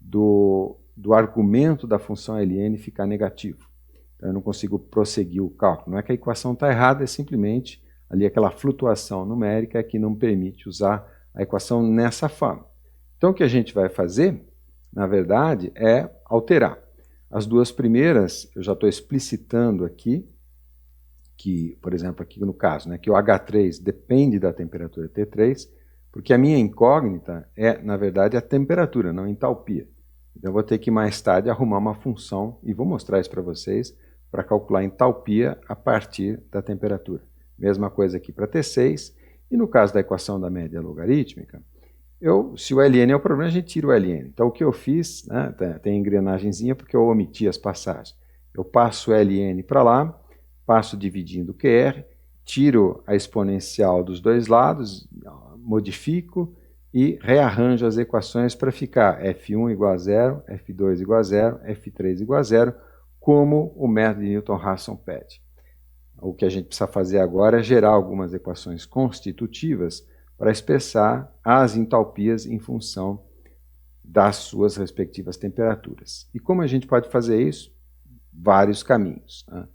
[SPEAKER 1] do argumento da função ln ficar negativo. Então eu não consigo prosseguir o cálculo. Não é que a equação está errada, é simplesmente ali aquela flutuação numérica que não permite usar a equação nessa forma. Então, o que a gente vai fazer, na verdade, é alterar. As duas primeiras, eu já estou explicitando aqui, que, por exemplo, aqui no caso, né, que o H3 depende da temperatura T3, porque a minha incógnita é, na verdade, a temperatura, não a entalpia. Então, eu vou ter que mais tarde arrumar uma função, e vou mostrar isso para vocês, para calcular a entalpia a partir da temperatura. Mesma coisa aqui para T6, e no caso da equação da média logarítmica, se o ln é o problema, a gente tira o ln. Então, o que eu fiz, né, tem engrenagemzinha porque eu omiti as passagens. Eu passo o ln para lá, passo dividindo o QR, tiro a exponencial dos dois lados, modifico e rearranjo as equações para ficar F1 igual a 0, F2 igual a 0, F3 igual a 0, como o método de Newton-Raphson pede. O que a gente precisa fazer agora é gerar algumas equações constitutivas para expressar as entalpias em função das suas respectivas temperaturas. E como a gente pode fazer isso? Vários caminhos, né?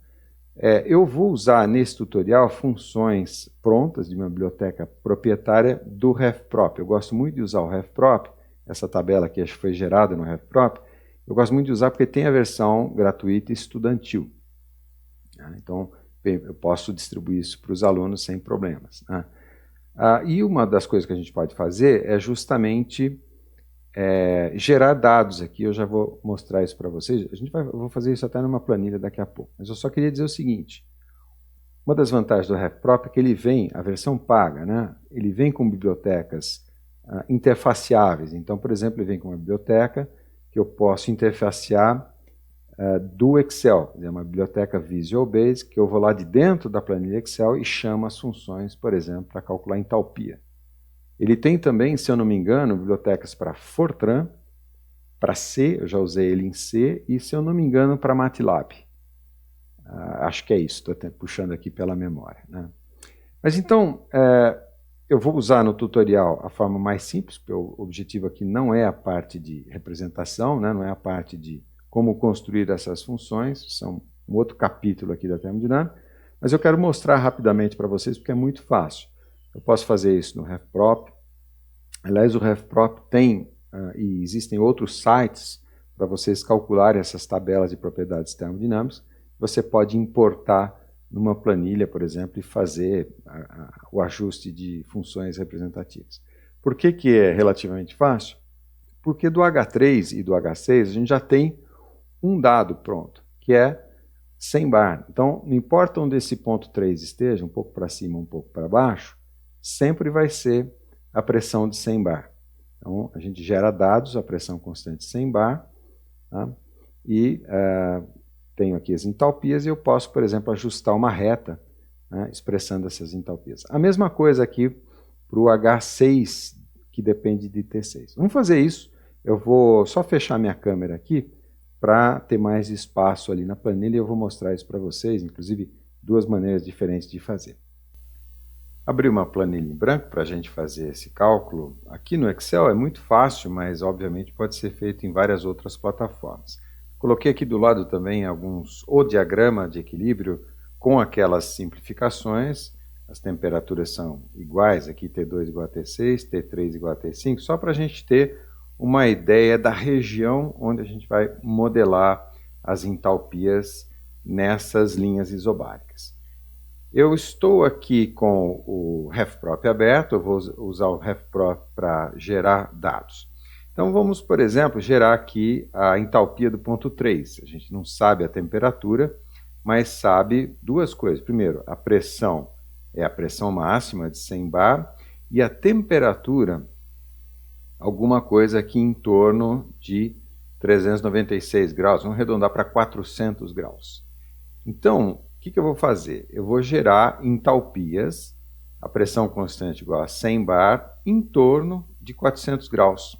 [SPEAKER 1] Eu vou usar nesse tutorial funções prontas de uma biblioteca proprietária do RefProp. Eu gosto muito de usar o RefProp, essa tabela aqui acho que foi gerada no RefProp. Eu gosto muito de usar porque tem a versão gratuita e estudantil. Então, eu posso distribuir isso para os alunos sem problemas, né? E uma das coisas que a gente pode fazer é justamente gerar dados aqui. Eu já vou mostrar isso para vocês. Eu vou fazer isso até numa planilha daqui a pouco. Mas eu só queria dizer o seguinte. Uma das vantagens do RefProp é que ele vem, a versão paga, né? Ele vem com bibliotecas interfaceáveis. Então, por exemplo, ele vem com uma biblioteca que eu posso interfacear do Excel, uma biblioteca Visual Basic, que eu vou lá de dentro da planilha Excel e chamo as funções, por exemplo, para calcular entalpia. Ele tem também, se eu não me engano, bibliotecas para Fortran, para C, eu já usei ele em C, e se eu não me engano, para MATLAB. Acho que é isso, estou puxando aqui pela memória, né? Mas então, eu vou usar no tutorial a forma mais simples, porque o objetivo aqui não é a parte de representação, né? Não é a parte de como construir essas funções, são um outro capítulo aqui da termodinâmica, mas eu quero mostrar rapidamente para vocês, porque é muito fácil. Eu posso fazer isso no RefProp. Aliás, o RefProp tem, e existem outros sites para vocês calcularem essas tabelas de propriedades termodinâmicas. Você pode importar numa planilha, por exemplo, e fazer o ajuste de funções representativas. Por que que é relativamente fácil? Porque do H3 e do H6 a gente já tem um dado pronto, que é 100 bar. Então, não importa onde esse ponto 3 esteja, um pouco para cima, um pouco para baixo, sempre vai ser a pressão de 100 bar. Então, a gente gera dados, a pressão constante 100 bar, tá? E tenho aqui as entalpias e eu posso, por exemplo, ajustar uma reta, né, expressando essas entalpias. A mesma coisa aqui para o H6, que depende de T6. Vamos fazer isso. Eu vou só fechar minha câmera aqui para ter mais espaço ali na planilha e eu vou mostrar isso para vocês, inclusive duas maneiras diferentes de fazer. Abrir uma planilha em branco para a gente fazer esse cálculo. Aqui no Excel é muito fácil, mas obviamente pode ser feito em várias outras plataformas. Coloquei aqui do lado também o diagrama de equilíbrio com aquelas simplificações. As temperaturas são iguais, aqui T2 igual a T6, T3 igual a T5, só para a gente ter uma ideia da região onde a gente vai modelar as entalpias nessas linhas isobáricas. Eu estou aqui com o RefProp aberto, eu vou usar o RefProp para gerar dados. Então vamos, por exemplo, gerar aqui a entalpia do ponto 3. A gente não sabe a temperatura, mas sabe duas coisas. Primeiro, a pressão é a pressão máxima de 100 bar e a temperatura, alguma coisa aqui em torno de 396 graus. Vamos arredondar para 400 graus. Então, o que eu vou fazer? Eu vou gerar entalpias, a pressão constante igual a 100 bar, em torno de 400 graus.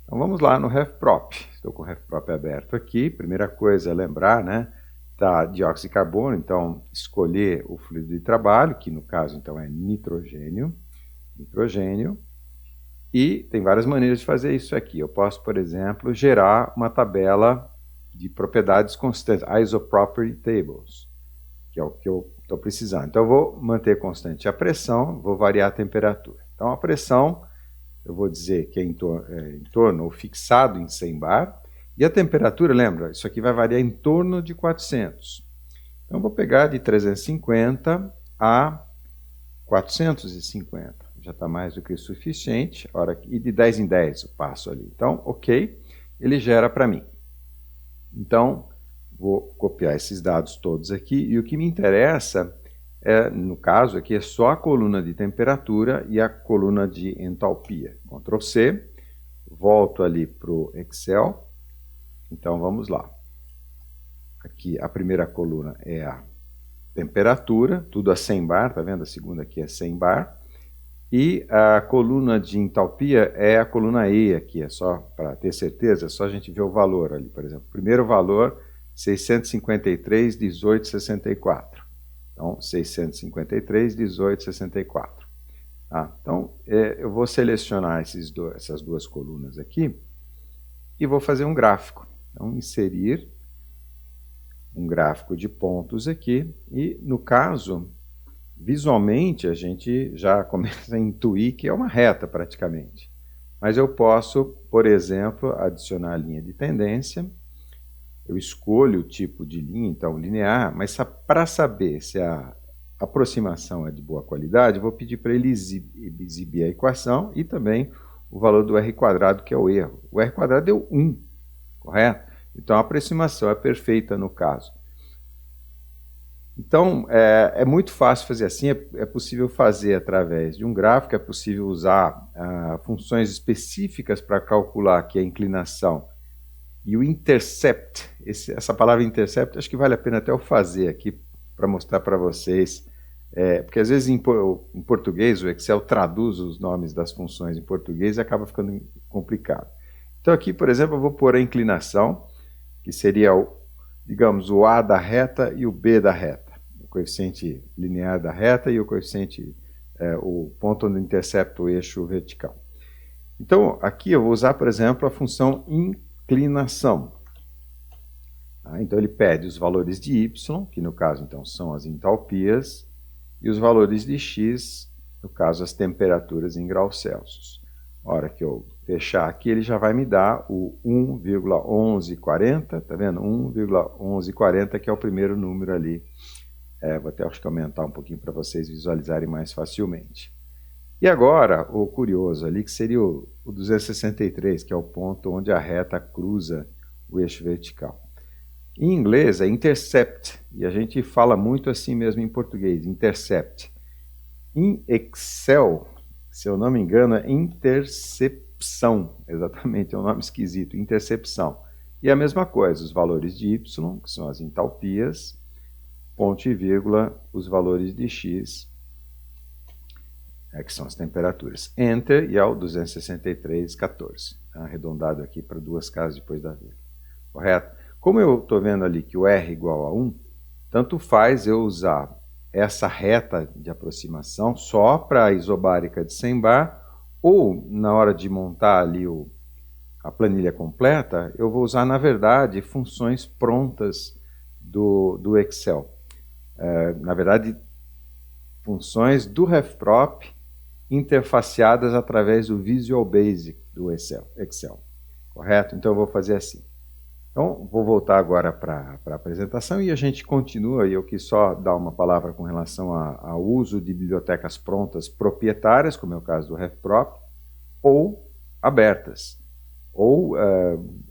[SPEAKER 1] Então vamos lá no RefProp. Estou com o RefProp aberto aqui. Primeira coisa é lembrar, né? Tá dióxido de carbono, então escolher o fluido de trabalho, que no caso então é nitrogênio. E tem várias maneiras de fazer isso aqui. Eu posso, por exemplo, gerar uma tabela de propriedades constantes, isoproperty tables, que é o que eu estou precisando. Então eu vou manter constante a pressão, vou variar a temperatura. Então a pressão eu vou dizer que é em torno ou fixado em 100 bar, e a temperatura, lembra, isso aqui vai variar em torno de 400. Então, eu vou pegar de 350 a 450, já está mais do que o suficiente, e de 10 em 10 eu passo ali. Então, ok, ele gera para mim. Então, vou copiar esses dados todos aqui, e o que me interessa, no caso aqui, é só a coluna de temperatura e a coluna de entalpia. Ctrl C, volto ali para o Excel, então vamos lá. Aqui a primeira coluna é a temperatura, tudo a 100 bar, tá vendo? A segunda aqui é 100 bar. E a coluna de entalpia é a coluna E aqui, é só para ter certeza, é só a gente ver o valor ali, por exemplo. Primeiro valor, 653, 18, 64. Então, 653, 18, 64. Tá? Então, eu vou selecionar essas duas colunas aqui e vou fazer um gráfico. Então, inserir um gráfico de pontos aqui, e no caso, visualmente a gente já começa a intuir que é uma reta praticamente. Mas eu posso, por exemplo, adicionar a linha de tendência, eu escolho o tipo de linha, então linear, mas para saber se a aproximação é de boa qualidade, eu vou pedir para ele exibir a equação e também o valor do r², que é o erro. O r² deu 1, correto? Então, a aproximação é perfeita no caso. Então, é muito fácil fazer assim, é possível fazer através de um gráfico, é possível usar funções específicas para calcular aqui a inclinação. E o intercept, essa palavra intercept, acho que vale a pena até eu fazer aqui para mostrar para vocês, porque às vezes em português o Excel traduz os nomes das funções em português e acaba ficando complicado. Então aqui, por exemplo, eu vou pôr a inclinação, que seria, digamos, o A da reta e o B da reta, o coeficiente linear da reta e o coeficiente, o ponto onde intercepta o eixo vertical. Então, aqui eu vou usar, por exemplo, a função inclinação. Então, ele pede os valores de y, que no caso, então, são as entalpias, e os valores de x, no caso, as temperaturas em graus Celsius. A hora que eu fechar aqui, ele já vai me dar o 1,1140, tá vendo? 1,1140, que é o primeiro número ali. Vou até acho que aumentar um pouquinho para vocês visualizarem mais facilmente. E agora, o curioso ali, que seria o 263, que é o ponto onde a reta cruza o eixo vertical. Em inglês é intercept, e a gente fala muito assim mesmo em português, intercept. Em Excel, se eu não me engano, é intercepção, exatamente, é um nome esquisito, intercepção. E a mesma coisa, os valores de y, que são as entalpias, ponto e vírgula, os valores de x, que são as temperaturas. Enter, e é o 263,14, arredondado aqui para duas casas depois da vírgula. Correto? Como eu estou vendo ali que o R igual a 1, tanto faz eu usar essa reta de aproximação só para a isobárica de 100 bar, ou na hora de montar ali a planilha completa, eu vou usar, na verdade, funções prontas do Excel. Na verdade, funções do RefProp interfaceadas através do Visual Basic do Excel. Correto? Então, eu vou fazer assim. Então, vou voltar agora para a apresentação e a gente continua, e eu quis só dar uma palavra com relação ao uso de bibliotecas prontas proprietárias, como é o caso do RefProp, ou abertas, ou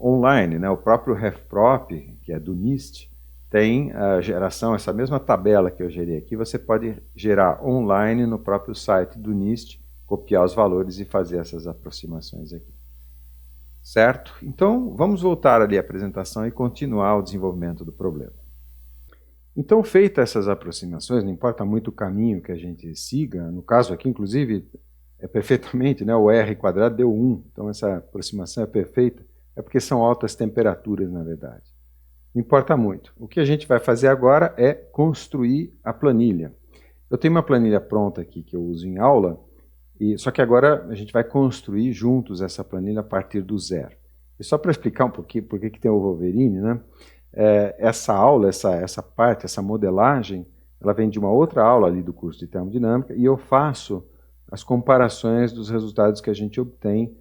[SPEAKER 1] online, né? O próprio RefProp, que é do NIST, tem a geração, essa mesma tabela que eu gerei aqui, você pode gerar online no próprio site do NIST, copiar os valores e fazer essas aproximações aqui. Certo? Então, vamos voltar ali à apresentação e continuar o desenvolvimento do problema. Então, feitas essas aproximações, não importa muito o caminho que a gente siga, no caso aqui, inclusive, é perfeitamente, né, o R² deu 1, então essa aproximação é perfeita, é porque são altas temperaturas, na verdade. Não importa muito. O que a gente vai fazer agora é construir a planilha. Eu tenho uma planilha pronta aqui que eu uso em aula, só que agora a gente vai construir juntos essa planilha a partir do zero. E só para explicar um pouquinho por que tem o Wolverine, né? Essa aula, essa parte, essa modelagem, ela vem de uma outra aula ali do curso de termodinâmica, e eu faço as comparações dos resultados que a gente obtém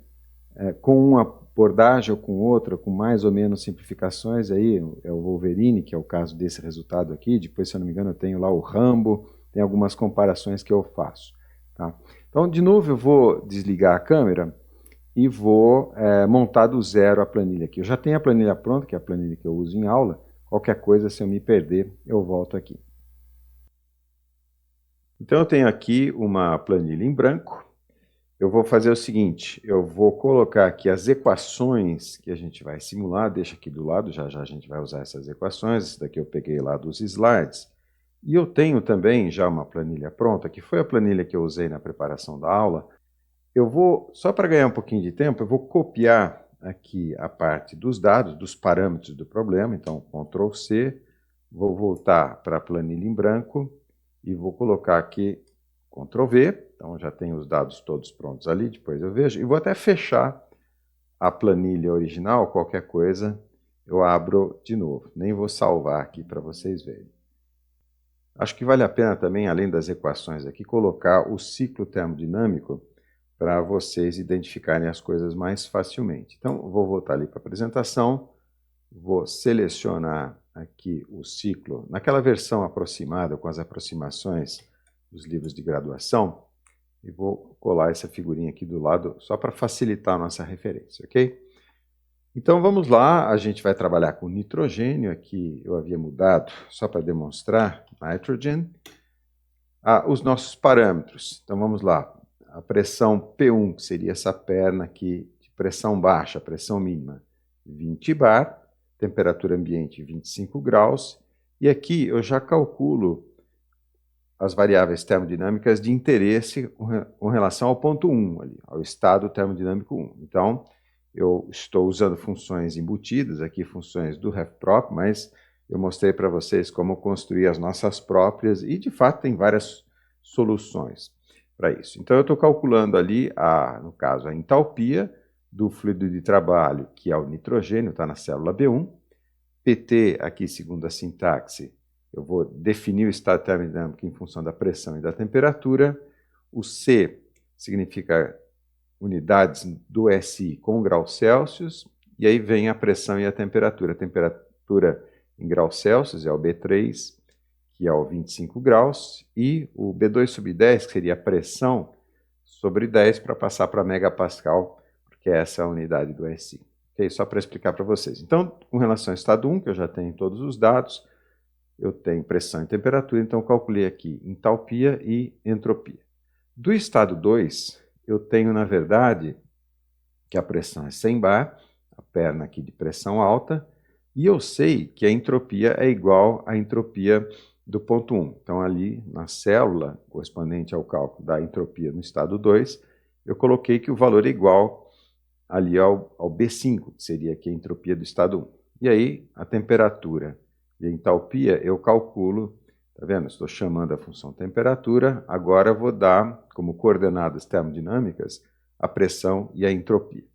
[SPEAKER 1] com uma abordagem ou com outra, com mais ou menos simplificações. Aí é o Wolverine, que é o caso desse resultado aqui. Depois, se eu não me engano, eu tenho lá o Rambo, tem algumas comparações que eu faço. Tá? Então, de novo, eu vou desligar a câmera e vou montar do zero a planilha aqui. Eu já tenho a planilha pronta, que é a planilha que eu uso em aula. Qualquer coisa, se eu me perder, eu volto aqui. Então, eu tenho aqui uma planilha em branco. Eu vou fazer o seguinte, eu vou colocar aqui as equações que a gente vai simular, deixa aqui do lado, já já a gente vai usar essas equações, esse daqui eu peguei lá dos slides. E eu tenho também já uma planilha pronta, que foi a planilha que eu usei na preparação da aula. Eu vou, só para ganhar um pouquinho de tempo, eu vou copiar aqui a parte dos dados, dos parâmetros do problema, então Ctrl C, vou voltar para a planilha em branco e vou colocar aqui Ctrl V, então já tenho os dados todos prontos ali, depois eu vejo, e vou até fechar a planilha original, qualquer coisa eu abro de novo, nem vou salvar aqui para vocês verem. Acho que vale a pena também, além das equações aqui, colocar o ciclo termodinâmico para vocês identificarem as coisas mais facilmente. Então, vou voltar ali para a apresentação, vou selecionar aqui o ciclo, naquela versão aproximada, com as aproximações dos livros de graduação, e vou colar essa figurinha aqui do lado, só para facilitar a nossa referência, ok? Então vamos lá, a gente vai trabalhar com nitrogênio, aqui eu havia mudado, só para demonstrar, nitrogen. Os nossos parâmetros, então vamos lá, a pressão P1, que seria essa perna aqui de pressão baixa, pressão mínima, 20 bar, temperatura ambiente 25 graus, e aqui eu já calculo as variáveis termodinâmicas de interesse com relação ao ponto 1, ali, ao estado termodinâmico 1. Então, eu estou usando funções embutidas, aqui funções do RefProp, mas eu mostrei para vocês como construir as nossas próprias, e de fato tem várias soluções para isso. Então, eu estou calculando ali, no caso, a entalpia do fluido de trabalho, que é o nitrogênio, está na célula B1. PT, aqui segundo a sintaxe, eu vou definir o estado termodinâmico em função da pressão e da temperatura. O C significa unidades do SI com graus Celsius, e aí vem a pressão e a temperatura. A temperatura em graus Celsius é o B3, que é o 25 graus, e o B2 sobre 10, que seria a pressão sobre 10, para passar para megapascal, porque essa é a unidade do SI. Okay? Só para explicar para vocês. Então, com relação ao estado 1, que eu já tenho todos os dados, eu tenho pressão e temperatura, então eu calculei aqui entalpia e entropia. Do estado 2, eu tenho, na verdade, que a pressão é 100 bar, a perna aqui de pressão alta, e eu sei que a entropia é igual à entropia do ponto 1. Então, ali na célula correspondente ao cálculo da entropia no estado 2, eu coloquei que o valor é igual ali ao B5, que seria aqui a entropia do estado 1. E aí, a temperatura e a entalpia eu calculo, tá vendo? Estou chamando a função temperatura, agora eu vou dar como coordenadas termodinâmicas a pressão e a entropia.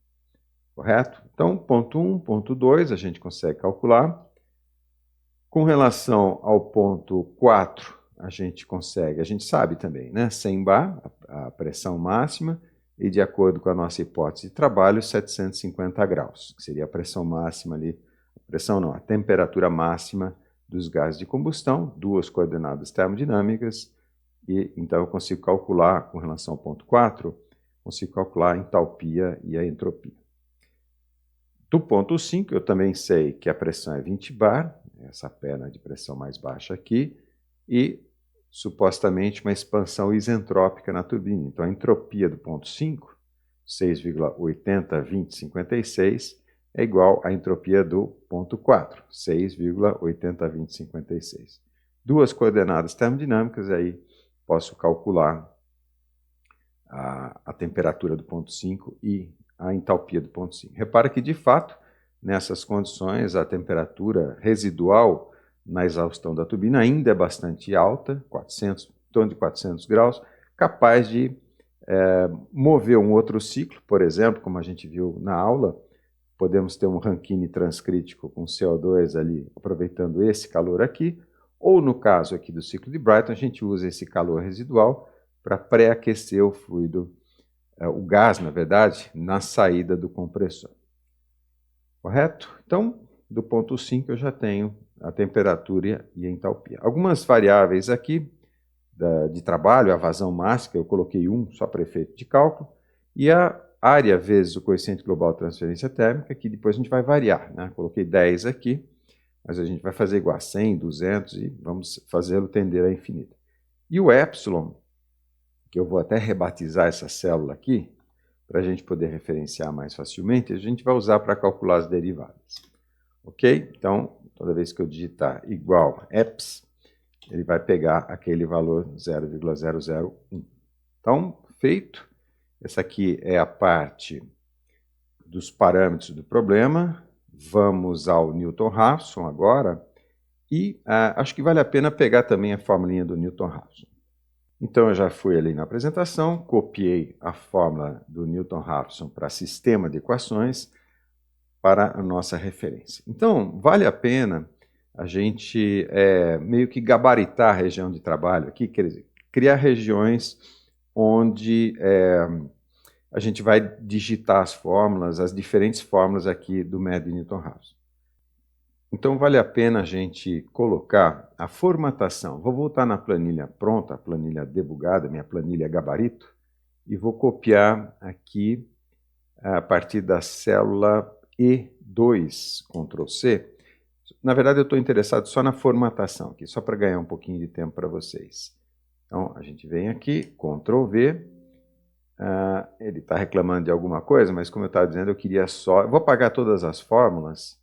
[SPEAKER 1] Correto? Então, ponto 1, ponto 2, a gente consegue calcular. Com relação ao ponto 4, a gente sabe também, né? 100 bar, a pressão máxima, e de acordo com a nossa hipótese de trabalho, 750 graus, que seria a pressão máxima ali, a temperatura máxima dos gases de combustão, duas coordenadas termodinâmicas, e então eu consigo calcular, com relação ao ponto 4, consigo calcular a entalpia e a entropia. Do ponto 5, eu também sei que a pressão é 20 bar, essa perna de pressão mais baixa aqui, e supostamente uma expansão isentrópica na turbina. Então a entropia do ponto 5, 6,80 20 56, é igual à entropia do ponto 4, 6,80 20 56. Duas coordenadas termodinâmicas, aí posso calcular a temperatura do ponto 5 e a entalpia do ponto 5. Repara que, de fato, nessas condições, a temperatura residual na exaustão da turbina ainda é bastante alta, em torno de 400 graus, capaz de mover um outro ciclo, por exemplo, como a gente viu na aula, podemos ter um Rankine transcrítico com CO2 ali, aproveitando esse calor aqui, ou no caso aqui do ciclo de Brayton, a gente usa esse calor residual para pré-aquecer o fluido, o gás, na verdade, na saída do compressor. Correto? Então, do ponto 5 eu já tenho a temperatura e a entalpia. Algumas variáveis aqui de trabalho, a vazão máxima, eu coloquei 1 só para efeito de cálculo, e a área vezes o coeficiente global de transferência térmica, que depois a gente vai variar, né? Coloquei 10 aqui, mas a gente vai fazer igual a 100, 200 e vamos fazê-lo tender a infinito. E o epsilon, que eu vou até rebatizar essa célula aqui, para a gente poder referenciar mais facilmente, a gente vai usar para calcular as derivadas. Ok? Então, toda vez que eu digitar igual eps, ele vai pegar aquele valor 0,001. Então, feito. Essa aqui é a parte dos parâmetros do problema. Vamos ao Newton-Raphson agora. E acho que vale a pena pegar também a formulinha do Newton-Raphson. Então, eu já fui ali na apresentação, copiei a fórmula do Newton-Raphson para sistema de equações para a nossa referência. Então, vale a pena a gente meio que gabaritar a região de trabalho aqui, quer dizer, criar regiões onde a gente vai digitar as fórmulas, as diferentes fórmulas aqui do método de Newton-Raphson. Então, vale a pena a gente colocar a formatação. Vou voltar na planilha pronta, a planilha debugada, minha planilha gabarito, e vou copiar aqui a partir da célula E2, Ctrl C. Na verdade, eu estou interessado só na formatação, aqui, só para ganhar um pouquinho de tempo para vocês. Então, a gente vem aqui, Ctrl V. Ele está reclamando de alguma coisa, mas como eu estava dizendo, eu queria só... Eu vou apagar todas as fórmulas,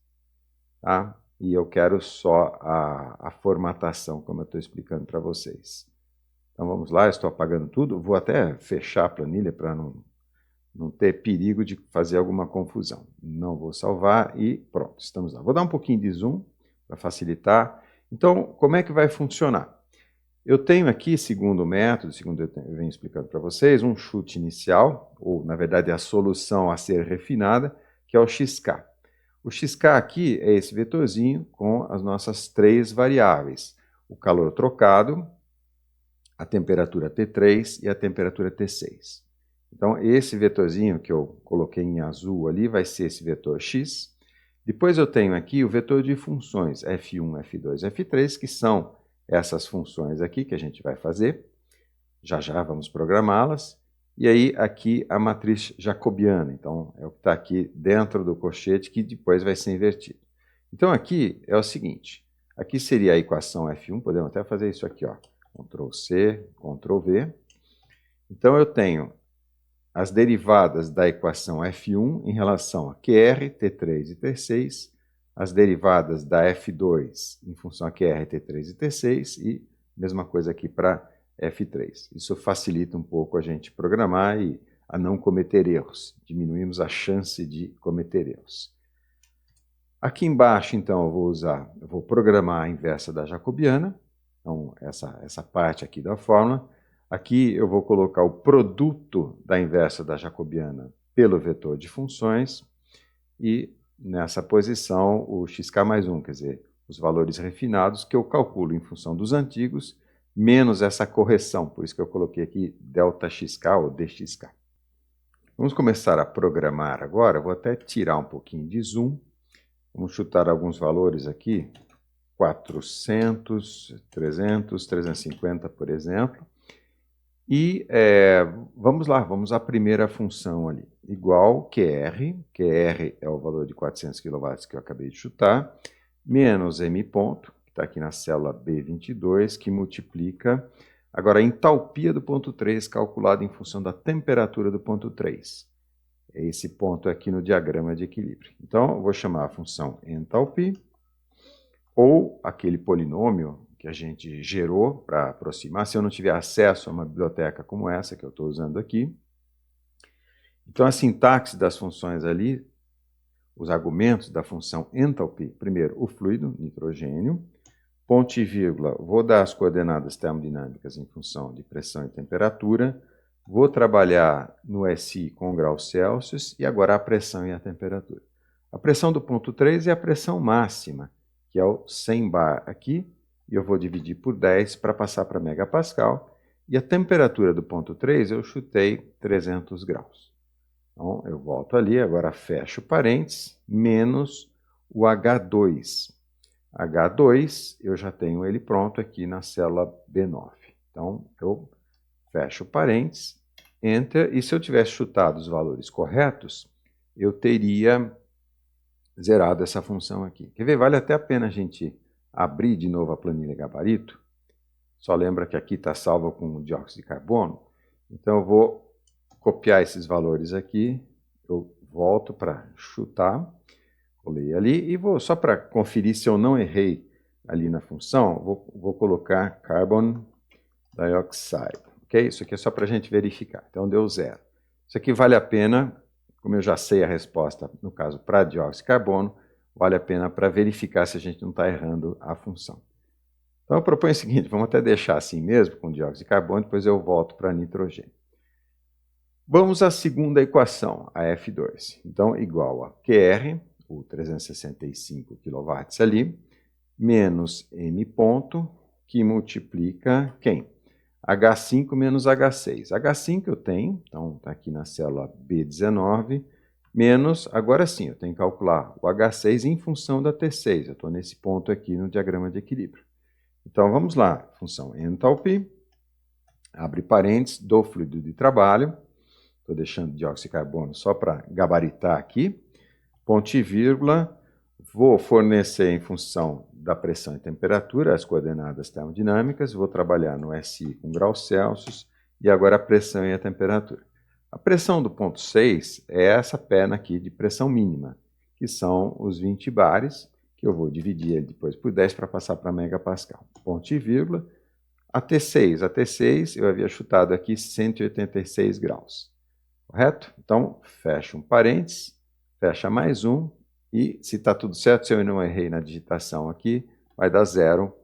[SPEAKER 1] tá? E eu quero só a formatação, como eu estou explicando para vocês. Então, vamos lá, eu estou apagando tudo. Vou até fechar a planilha para não ter perigo de fazer alguma confusão. Não vou salvar e pronto, estamos lá. Vou dar um pouquinho de zoom para facilitar. Então, como é que vai funcionar? Eu tenho aqui, segundo o método, segundo eu venho explicando para vocês, um chute inicial, ou na verdade a solução a ser refinada, que é o xk. O xk aqui é esse vetorzinho com as nossas 3 variáveis. O calor trocado, a temperatura T3 e a temperatura T6. Então, esse vetorzinho que eu coloquei em azul ali vai ser esse vetor x. Depois eu tenho aqui o vetor de funções f1, f2, f3, que são essas funções aqui que a gente vai fazer. Já já vamos programá-las. E aí aqui a matriz jacobiana. Então, é o que está aqui dentro do colchete que depois vai ser invertido. Então, aqui é o seguinte. Aqui seria a equação f1. Podemos até fazer isso aqui, ó. Ctrl C, Ctrl V. Então, eu tenho as derivadas da equação f1 em relação a QR, T3 e T6, as derivadas da f2 em função a QR, T3 e T6, e mesma coisa aqui para f3. Isso facilita um pouco a gente programar e a não cometer erros. Diminuímos a chance de cometer erros. Aqui embaixo, então, eu vou programar a inversa da jacobiana. Então, essa parte aqui da fórmula. Aqui eu vou colocar o produto da inversa da jacobiana pelo vetor de funções e nessa posição o xk mais 1, quer dizer, os valores refinados que eu calculo em função dos antigos, menos essa correção, por isso que eu coloquei aqui ΔXK ou dxk. Vamos começar a programar agora, vou até tirar um pouquinho de zoom, vamos chutar alguns valores aqui, 400, 300, 350, por exemplo. E vamos lá, vamos à primeira função ali, igual QR, QR é o valor de 400 kW que eu acabei de chutar, menos M ponto, que está aqui na célula B22, que multiplica, agora a entalpia do ponto 3 calculada em função da temperatura do ponto 3. É esse ponto aqui no diagrama de equilíbrio. Então, eu vou chamar a função entalpia, ou aquele polinômio que a gente gerou para aproximar, se eu não tiver acesso a uma biblioteca como essa que eu estou usando aqui. Então, a sintaxe das funções ali, os argumentos da função enthalpy, primeiro, o fluido, nitrogênio, ponto e vírgula, vou dar as coordenadas termodinâmicas em função de pressão e temperatura, vou trabalhar no SI com graus Celsius e agora a pressão e a temperatura. A pressão do ponto 3 é a pressão máxima, que é o 100 bar aqui, e eu vou dividir por 10 para passar para megapascal, E a temperatura do ponto 3 eu chutei 300 graus. Então, eu volto ali, agora fecho parênteses, menos o H2. H2, eu já tenho ele pronto aqui na célula B9. Então, eu fecho parênteses, Enter, e se eu tivesse chutado os valores corretos, eu teria zerado essa função aqui. Quer ver? Vale até a pena a gente abrir de novo a planilha gabarito. Só lembra que aqui está salva com dióxido de carbono. Então, eu vou copiar esses valores aqui, eu volto para chutar, colei ali, e vou, só para conferir se eu não errei ali na função, vou colocar carbon dioxide, ok? Isso aqui é só para a gente verificar, então deu 0. Isso aqui vale a pena, como eu já sei a resposta, no caso para dióxido de carbono, vale a pena para verificar se a gente não está errando a função. Então eu proponho o seguinte, vamos até deixar assim mesmo, com dióxido de carbono, depois eu volto para nitrogênio. Vamos à segunda equação, a F2. Então, igual a QR, o 365 kW ali, menos M ponto, que multiplica quem? H5 menos H6. H5 eu tenho, então está aqui na célula B19, menos, agora sim, eu tenho que calcular o H6 em função da T6. Eu estou nesse ponto aqui no diagrama de equilíbrio. Então, vamos lá, função enthalpy, abre parênteses, do fluido de trabalho, estou deixando dióxido de carbono só para gabaritar aqui, ponto e vírgula, vou fornecer em função da pressão e temperatura, as coordenadas termodinâmicas, vou trabalhar no SI com graus Celsius, e agora a pressão e a temperatura. A pressão do ponto 6 é essa perna aqui de pressão mínima, que são os 20 bares, que eu vou dividir depois por 10 para passar para megapascal. Ponto e vírgula. A T6 eu havia chutado aqui 186 graus. Correto? Então, fecha um parênteses, fecha mais um, e se está tudo certo, se eu não errei na digitação aqui, vai dar 0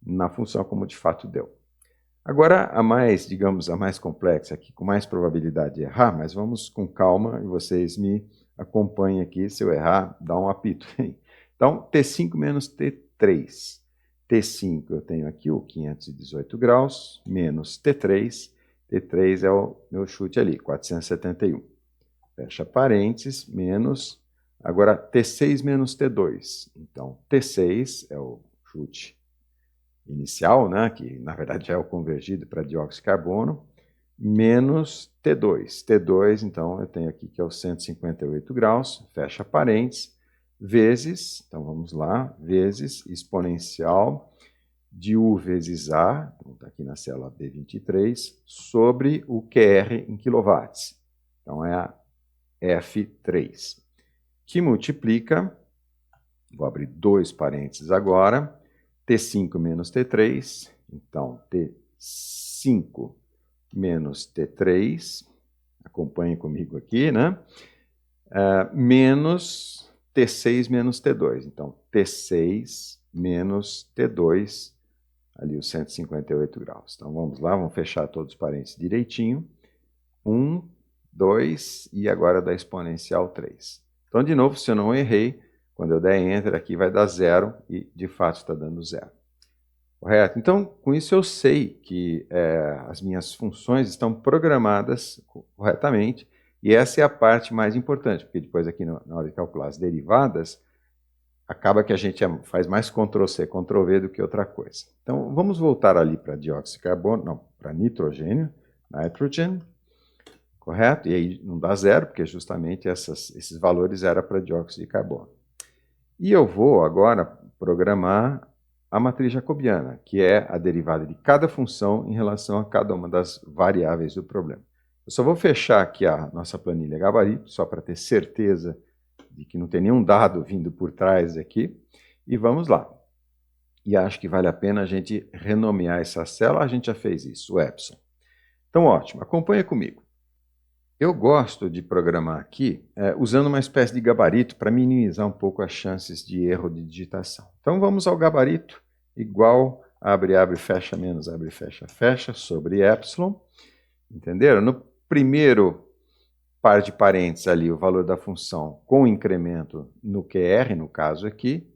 [SPEAKER 1] na função como de fato deu. Agora, a mais, digamos, a mais complexa aqui, com mais probabilidade de errar, mas vamos com calma e vocês me acompanhem aqui, se eu errar, dá um apito. Então, T5 menos T3. T5 eu tenho aqui o 518 graus, menos T3. T3 é o meu chute ali, 471. Fecha parênteses, menos, agora T6 menos T2. Então, T6 é o chute inicial, né, que na verdade já é o convergido para dióxido de carbono, menos T2. T2, então, eu tenho aqui que é o 158 graus, fecha parênteses, vezes, então vamos lá, vezes exponencial de U vezes A, então está aqui na célula B23, sobre o QR em quilowatts. Então é a F3, que multiplica, vou abrir dois parênteses agora, T5 menos T3, então T5 menos T3, acompanhe comigo aqui, né? Menos T6 menos T2, então T6 menos T2, ali os 158 graus. Então vamos lá, vamos fechar todos os parênteses direitinho. 1, 2 e agora da exponencial 3. Então, de novo, se eu não errei, quando eu der Enter aqui vai dar 0 e de fato está dando 0. Correto? Então, com isso eu sei que as minhas funções estão programadas corretamente e essa é a parte mais importante, porque depois aqui na hora de calcular as derivadas, acaba que a gente faz mais Ctrl+C, Ctrl+V do que outra coisa. Então, vamos voltar ali para dióxido de carbono, não, para nitrogênio, nitrogen, correto? E aí não dá 0, porque justamente esses valores eram para dióxido de carbono. E eu vou agora programar a matriz jacobiana, que é a derivada de cada função em relação a cada uma das variáveis do problema. Eu só vou fechar aqui a nossa planilha gabarito, só para ter certeza de que não tem nenhum dado vindo por trás aqui, e vamos lá. E acho que vale a pena a gente renomear essa célula, a gente já fez isso, o epsilon. Então, ótimo, acompanha comigo. Eu gosto de programar aqui usando uma espécie de gabarito para minimizar um pouco as chances de erro de digitação. Então, vamos ao gabarito, igual abre, abre, fecha, menos abre, fecha, fecha, sobre epsilon. Entenderam? No primeiro par de parênteses ali, o valor da função com incremento no QR, no caso aqui,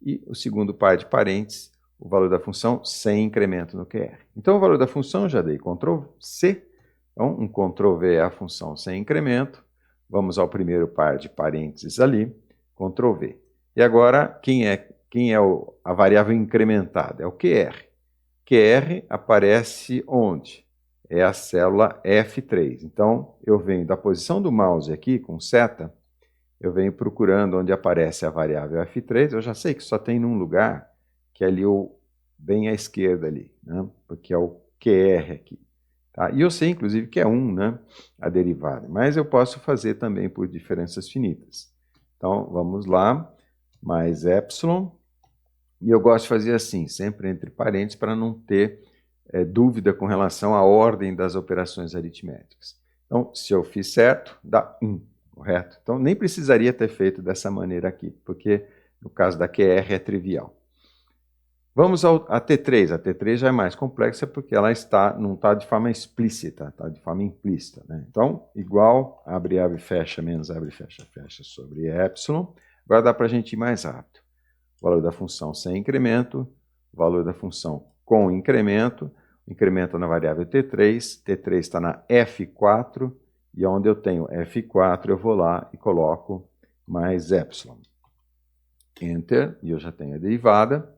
[SPEAKER 1] e o segundo par de parênteses, o valor da função sem incremento no QR. Então, o valor da função já dei Ctrl C. Então, um Ctrl V é a função sem incremento. Vamos ao primeiro par de parênteses ali, Ctrl V. E agora, quem é a variável incrementada? É o QR. QR aparece onde? É a célula F3. Então, eu venho da posição do mouse aqui, com seta, eu venho procurando onde aparece a variável F3. Eu já sei que só tem num lugar, que é ali bem à esquerda ali, né? Porque é o QR aqui. Tá? E eu sei, inclusive, que é 1, né? A derivada. Mas eu posso fazer também por diferenças finitas. Então, vamos lá. Mais epsilon. E eu gosto de fazer assim, sempre entre parênteses, para não ter dúvida com relação à ordem das operações aritméticas. Então, se eu fiz certo, dá 1, correto? Então, nem precisaria ter feito dessa maneira aqui, porque no caso da QR é trivial. Vamos à T3. A T3 já é mais complexa porque ela não está de forma explícita, está de forma implícita, né? Então, igual, abre, fecha, menos abre, fecha sobre epsilon. Agora dá para a gente ir mais rápido. Valor da função sem incremento, valor da função com incremento, incremento na variável T3, T3 está na F4, e onde eu tenho F4 eu vou lá e coloco mais epsilon. Enter, e eu já tenho a derivada.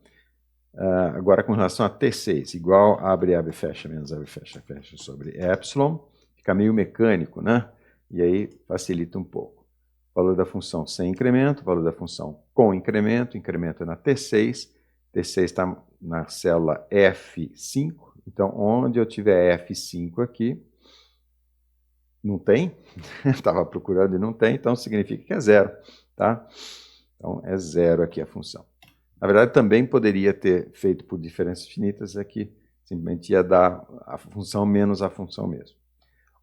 [SPEAKER 1] Agora com relação a T6, igual abre, fecha, menos abre, fecha sobre epsilon, fica meio mecânico, né? E aí facilita um pouco. Valor da função sem incremento, valor da função com incremento, incremento é na T6, T6 está na célula F5, então onde eu tiver F5 aqui, não tem, estava procurando e não tem, então significa que é 0, tá? Então é 0 aqui a função. Na verdade também poderia ter feito por diferenças finitas, aqui simplesmente ia dar a função menos a função mesmo.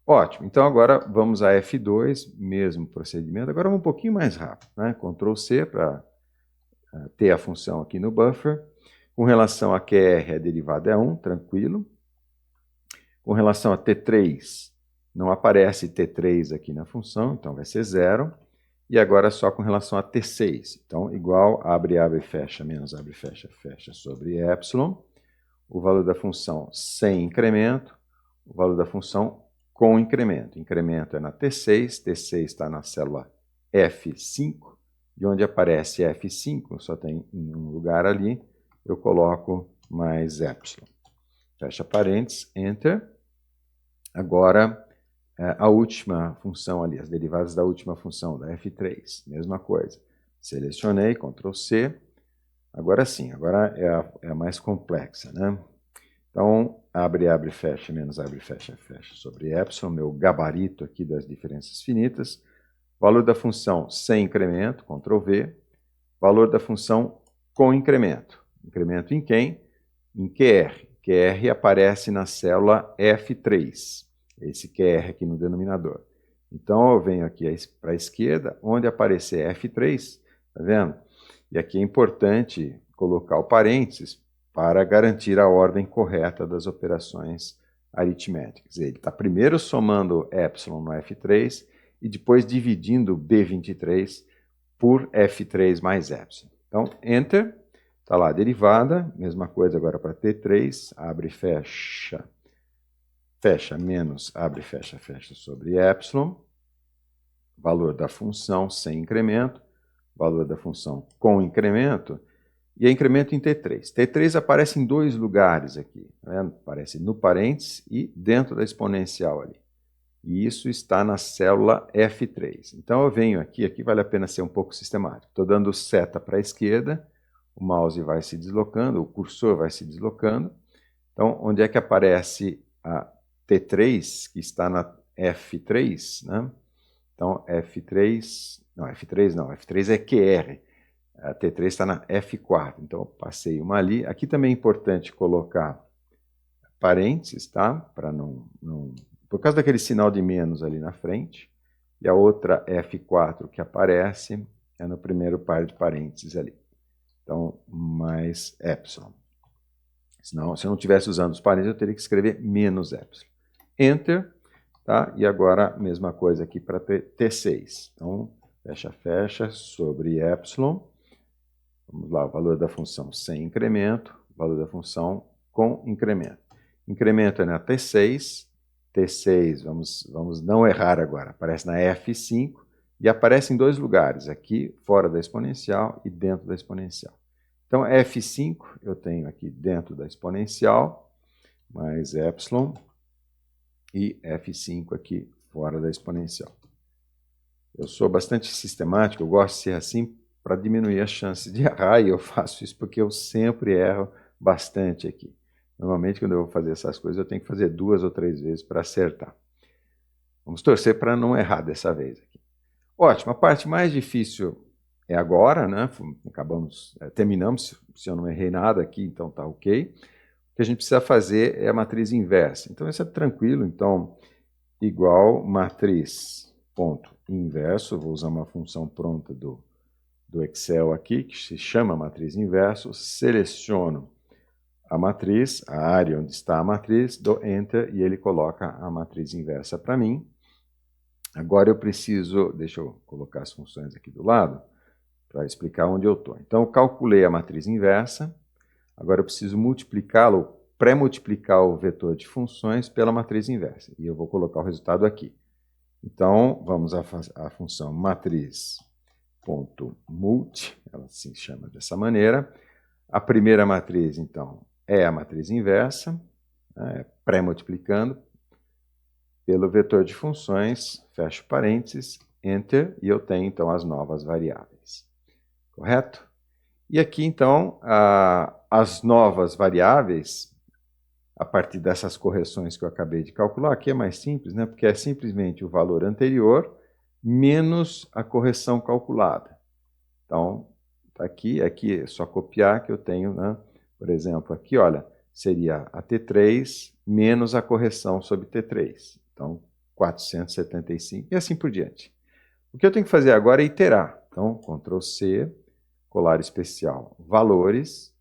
[SPEAKER 1] Ótimo, então agora vamos a F2, mesmo procedimento, agora um pouquinho mais rápido, né? Ctrl C para ter a função aqui no buffer. Com relação a QR, a derivada é 1, tranquilo. Com relação a T3, não aparece T3 aqui na função, então vai ser 0. E agora só com relação a T6, então igual abre, fecha, menos abre, fecha sobre epsilon. O valor da função sem incremento, o valor da função com incremento. Incremento é na T6, T6 está na célula F5, e onde aparece F5, só tem em um lugar ali, eu coloco mais epsilon. Fecha parênteses, Enter. Agora, a última função ali, as derivadas da última função, da F3, mesma coisa. Selecionei, Ctrl C. Agora sim, agora é a mais complexa, né? Então, abre, fecha, menos abre, fecha sobre epsilon, meu gabarito aqui das diferenças finitas. Valor da função sem incremento, Ctrl V. Valor da função com incremento. Incremento em quem? Em QR. QR aparece na célula F3. Esse QR aqui no denominador. Então, eu venho aqui para a esquerda, onde aparecer F3, tá vendo? E aqui é importante colocar o parênteses, para garantir a ordem correta das operações aritméticas. Ele está primeiro somando epsilon no F3 e depois dividindo B23 por F3 mais epsilon. Então, Enter, está lá a derivada, mesma coisa agora para T3, abre, fecha, menos abre, fecha sobre epsilon, valor da função sem incremento, valor da função com incremento, e é incremento em T3. T3 aparece em 2 lugares aqui, tá vendo? Aparece no parênteses e dentro da exponencial ali. E isso está na célula F3. Então eu venho aqui vale a pena ser um pouco sistemático. Estou dando seta para a esquerda, o mouse vai se deslocando, o cursor vai se deslocando. Então, onde é que aparece a T3, que está na F3, né? Então, F3 é QR. A T3 está na F4, então eu passei uma ali. Aqui também é importante colocar parênteses, tá? Para não... Por causa daquele sinal de menos ali na frente. E a outra F4 que aparece é no primeiro par de parênteses ali. Então, mais epsilon. Senão, se eu não estivesse usando os parênteses, eu teria que escrever menos epsilon. Enter, tá? E agora, mesma coisa aqui para T6. Então, fecha sobre epsilon. Vamos lá, o valor da função sem incremento, o valor da função com incremento. Incremento é na T6, T6, vamos não errar agora, aparece na F5 e aparece em dois lugares, aqui fora da exponencial e dentro da exponencial. Então, F5 eu tenho aqui dentro da exponencial, mais epsilon, e F5 aqui fora da exponencial. Eu sou bastante sistemático, eu gosto de ser assim para diminuir as chances de errar, e eu faço isso porque eu sempre erro bastante aqui. Normalmente, quando eu vou fazer essas coisas, eu tenho que fazer 2 ou 3 vezes para acertar. Vamos torcer para não errar dessa vez aqui. Ótimo, a parte mais difícil é agora, né? Terminamos, se eu não errei nada aqui, então tá ok. O que a gente precisa fazer é a matriz inversa. Então, isso é tranquilo. Então, igual matriz ponto inverso, vou usar uma função pronta do Excel aqui, que se chama matriz inverso, seleciono a matriz, a área onde está a matriz, dou Enter e ele coloca a matriz inversa para mim. Agora eu preciso, deixa eu colocar as funções aqui do lado, para explicar onde eu estou. Então, eu calculei a matriz inversa, agora eu preciso multiplicá-lo, pré-multiplicar o vetor de funções pela matriz inversa, e eu vou colocar o resultado aqui. Então, vamos à função matriz.mult, ela se chama dessa maneira. A primeira matriz, então, é a matriz inversa, né, pré-multiplicando pelo vetor de funções, fecho parênteses, Enter, e eu tenho, então, as novas variáveis. Correto? E aqui, então, as novas variáveis, a partir dessas correções que eu acabei de calcular, aqui é mais simples, né? Porque é simplesmente o valor anterior menos a correção calculada. Então, está aqui é só copiar que eu tenho, né? Por exemplo, aqui, olha, seria a T3 menos a correção sobre T3. Então, 475 e assim por diante. O que eu tenho que fazer agora é iterar. Então, Ctrl C, colar especial, valores,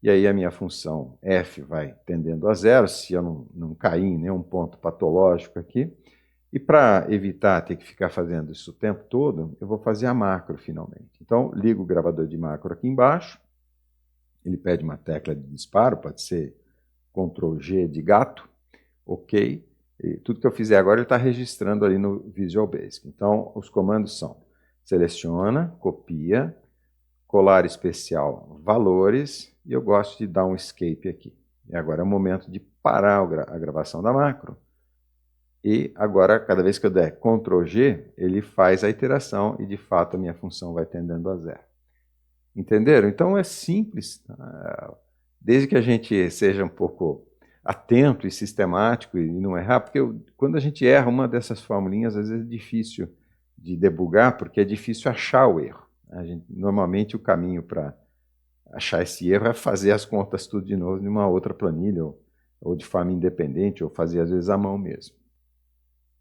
[SPEAKER 1] e aí a minha função f vai tendendo a zero, se eu não cair em nenhum ponto patológico aqui. E para evitar ter que ficar fazendo isso o tempo todo, eu vou fazer a macro finalmente. Então, ligo o gravador de macro aqui embaixo, ele pede uma tecla de disparo, pode ser Ctrl G de gato, ok. E tudo que eu fizer agora ele está registrando ali no Visual Basic. Então, os comandos são seleciona, copia, colar especial valores, e eu gosto de dar um escape aqui. E agora é o momento de parar a gravação da macro. E agora, cada vez que eu der Ctrl G, ele faz a iteração e, de fato, a minha função vai tendendo a zero. Entenderam? Então, é simples. Desde que a gente seja um pouco atento e sistemático e não errar, porque quando a gente erra uma dessas formulinhas, às vezes é difícil de debugar, porque é difícil achar o erro. Normalmente o caminho para achar esse erro é fazer as contas tudo de novo em uma outra planilha, ou de forma independente, ou fazer às vezes à mão mesmo.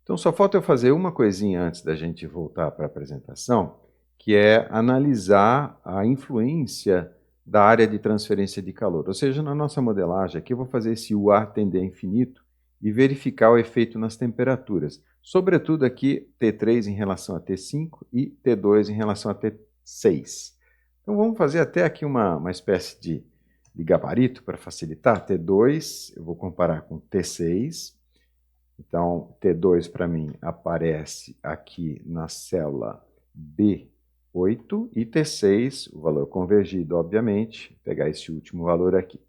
[SPEAKER 1] Então só falta eu fazer uma coisinha antes da gente voltar para a apresentação, que é analisar a influência da área de transferência de calor. Ou seja, na nossa modelagem aqui eu vou fazer esse UA tender a infinito e verificar o efeito nas temperaturas. Sobretudo aqui T3 em relação a T5 e T2 em relação a T6. Então vamos fazer até aqui uma espécie de gabarito para facilitar. T2 eu vou comparar com T6. Então T2 para mim aparece aqui na célula B8 e T6, o valor convergido, obviamente, vou pegar esse último valor aqui.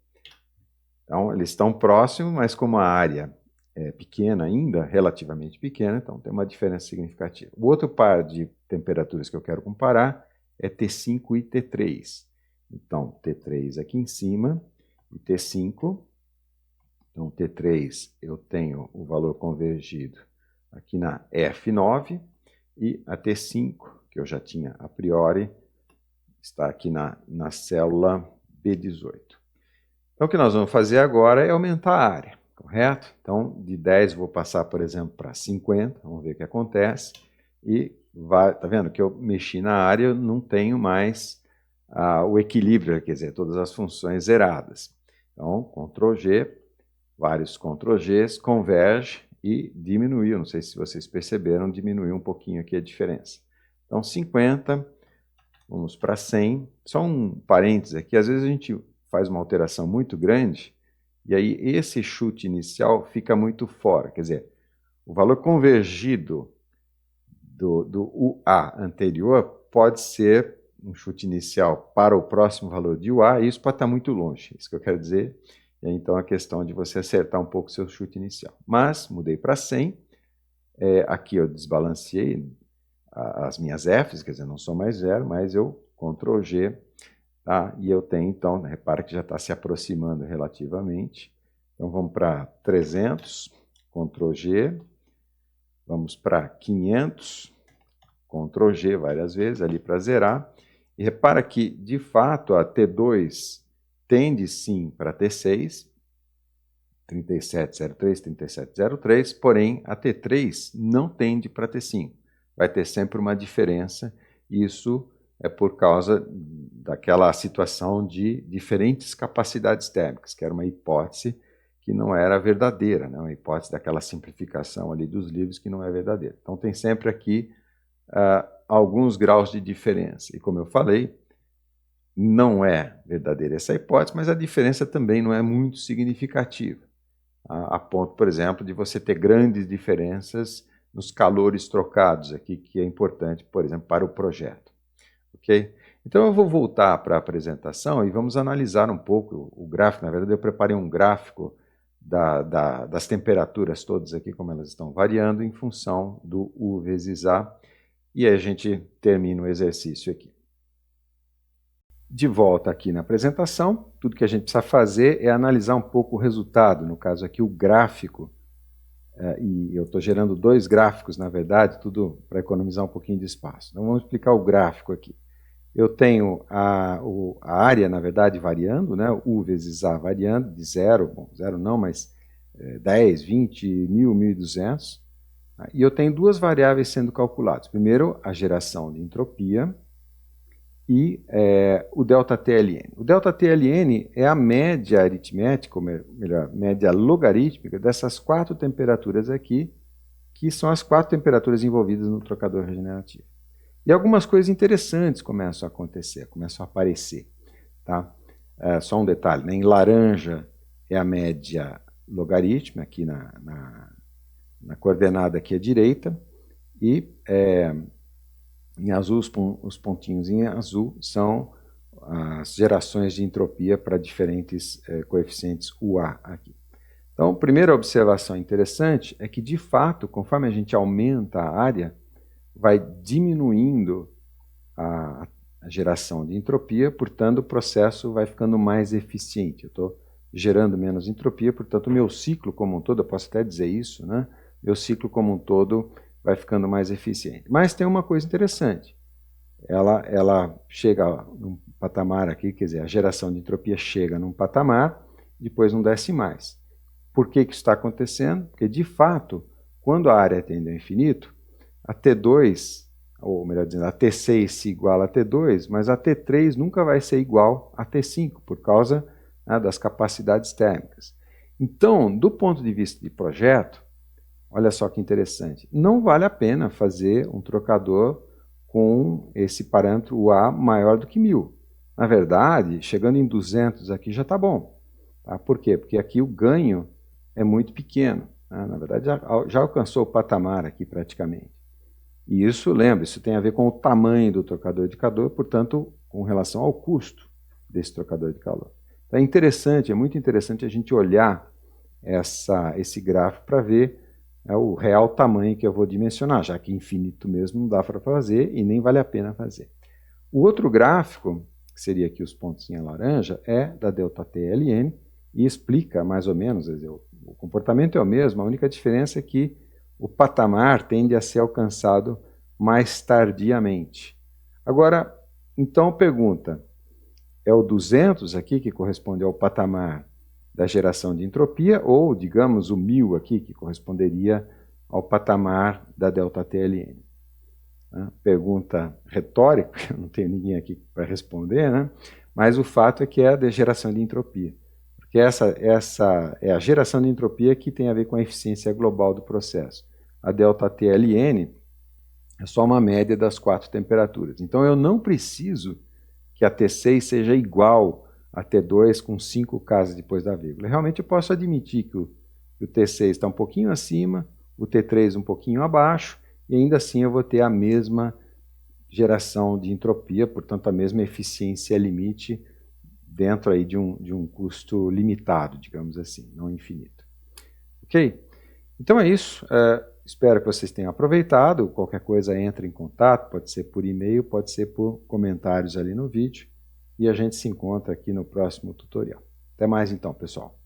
[SPEAKER 1] Então, eles estão próximos, mas como a área é pequena ainda, relativamente pequena, então tem uma diferença significativa. O outro par de temperaturas que eu quero comparar é T5 e T3. Então, T3 aqui em cima e T5. Então, T3 eu tenho o valor convergido aqui na F9 e a T5, que eu já tinha a priori, está aqui na célula B18. Então, o que nós vamos fazer agora é aumentar a área, correto? Então, de 10 vou passar, por exemplo, para 50, vamos ver o que acontece. E tá vendo que eu mexi na área, eu não tenho mais o equilíbrio, quer dizer, todas as funções zeradas. Então, Ctrl G, vários Ctrl Gs, converge e diminuiu. Não sei se vocês perceberam, diminuiu um pouquinho aqui a diferença. Então, 50, vamos para 100. Só um parênteses aqui, às vezes a gente faz uma alteração muito grande, e aí esse chute inicial fica muito fora. Quer dizer, o valor convergido do UA anterior pode ser um chute inicial para o próximo valor de UA, e isso pode estar muito longe, isso que eu quero dizer. E aí, então, a questão de você acertar um pouco o seu chute inicial. Mas, mudei para 100, aqui eu desbalanceei as minhas Fs, quer dizer, não sou mais zero, mas eu Ctrl G, tá? E eu tenho, então, repara que já está se aproximando relativamente. Então, vamos para 300, Ctrl G, vamos para 500, Ctrl G várias vezes, ali para zerar. E repara que, de fato, a T2 tende sim para T6, 3703, 3703, porém a T3 não tende para T5. Vai ter sempre uma diferença, isso é por causa daquela situação de diferentes capacidades térmicas, que era uma hipótese que não era verdadeira, né? Uma hipótese daquela simplificação ali dos livros que não é verdadeira. Então tem sempre aqui alguns graus de diferença, e como eu falei, não é verdadeira essa hipótese, mas a diferença também não é muito significativa, a ponto, por exemplo, de você ter grandes diferenças nos calores trocados aqui, que é importante, por exemplo, para o projeto. Ok? Então eu vou voltar para a apresentação e vamos analisar um pouco o gráfico. Na verdade, eu preparei um gráfico das temperaturas todas aqui, como elas estão variando em função do U vezes A, e aí a gente termina o exercício aqui. De volta aqui na apresentação, tudo que a gente precisa fazer é analisar um pouco o resultado, no caso aqui o gráfico, e eu estou gerando dois gráficos, na verdade, tudo para economizar um pouquinho de espaço. Então vamos explicar o gráfico aqui. Eu tenho a área, na verdade, variando, né? U vezes A variando, de 0, bom, 0 não, mas 10, 20, 1000, 1200, e eu tenho duas variáveis sendo calculadas. Primeiro, a geração de entropia, e o ΔTLN. O ΔTLN é a média aritmética, ou melhor, média logarítmica dessas quatro temperaturas aqui, que são as quatro temperaturas envolvidas no trocador regenerativo. E algumas coisas interessantes começam a acontecer, começam a aparecer. Tá? Só um detalhe, né? Em laranja é a média logarítmica, aqui na coordenada aqui à direita, e em azul, os pontinhos em azul são as gerações de entropia para diferentes coeficientes UA aqui. Então, a primeira observação interessante é que, de fato, conforme a gente aumenta a área, vai diminuindo a geração de entropia, portanto, o processo vai ficando mais eficiente. Eu estou gerando menos entropia, portanto, o meu ciclo como um todo, eu posso até dizer isso, né? Meu ciclo como um todo vai ficando mais eficiente. Mas tem uma coisa interessante, ela chega num patamar aqui, quer dizer, a geração de entropia chega num patamar, depois não desce mais. Por que isso está acontecendo? Porque, de fato, quando a área tende ao infinito, a T2, ou melhor dizendo, a T6 se iguala a T2, mas a T3 nunca vai ser igual a T5, por causa das capacidades térmicas. Então, do ponto de vista de projeto, olha só que interessante, não vale a pena fazer um trocador com esse parâmetro UA maior do que 1000. Na verdade, chegando em 200 aqui já está bom. Tá? Por quê? Porque aqui o ganho é muito pequeno. Tá? Na verdade, já alcançou o patamar aqui praticamente. E isso, lembra, isso tem a ver com o tamanho do trocador de calor, portanto, com relação ao custo desse trocador de calor. Então, é interessante, é muito interessante a gente olhar esse gráfico para ver o real tamanho que eu vou dimensionar, já que infinito mesmo não dá para fazer e nem vale a pena fazer. O outro gráfico, que seria aqui os pontos em laranja, é da ΔTLN e explica mais ou menos, o comportamento é o mesmo, a única diferença é que o patamar tende a ser alcançado mais tardiamente. Agora, então pergunta, é o 200 aqui que corresponde ao patamar da geração de entropia, ou, digamos, o 1000 aqui, que corresponderia ao patamar da ΔTLN. Pergunta retórica, não tenho ninguém aqui para responder, né? Mas o fato é que é a de geração de entropia. Porque essa é a geração de entropia que tem a ver com a eficiência global do processo. A ΔTLN é só uma média das quatro temperaturas. Então, eu não preciso que a T6 seja igual a T2 com 5 casas depois da vírgula. Realmente eu posso admitir que o T6 está um pouquinho acima, o T3 um pouquinho abaixo, e ainda assim eu vou ter a mesma geração de entropia, portanto a mesma eficiência limite dentro aí de um custo limitado, digamos assim, não infinito. Ok? Então é isso. Espero que vocês tenham aproveitado. Qualquer coisa entre em contato, pode ser por e-mail, pode ser por comentários ali no vídeo. E a gente se encontra aqui no próximo tutorial. Até mais então, pessoal.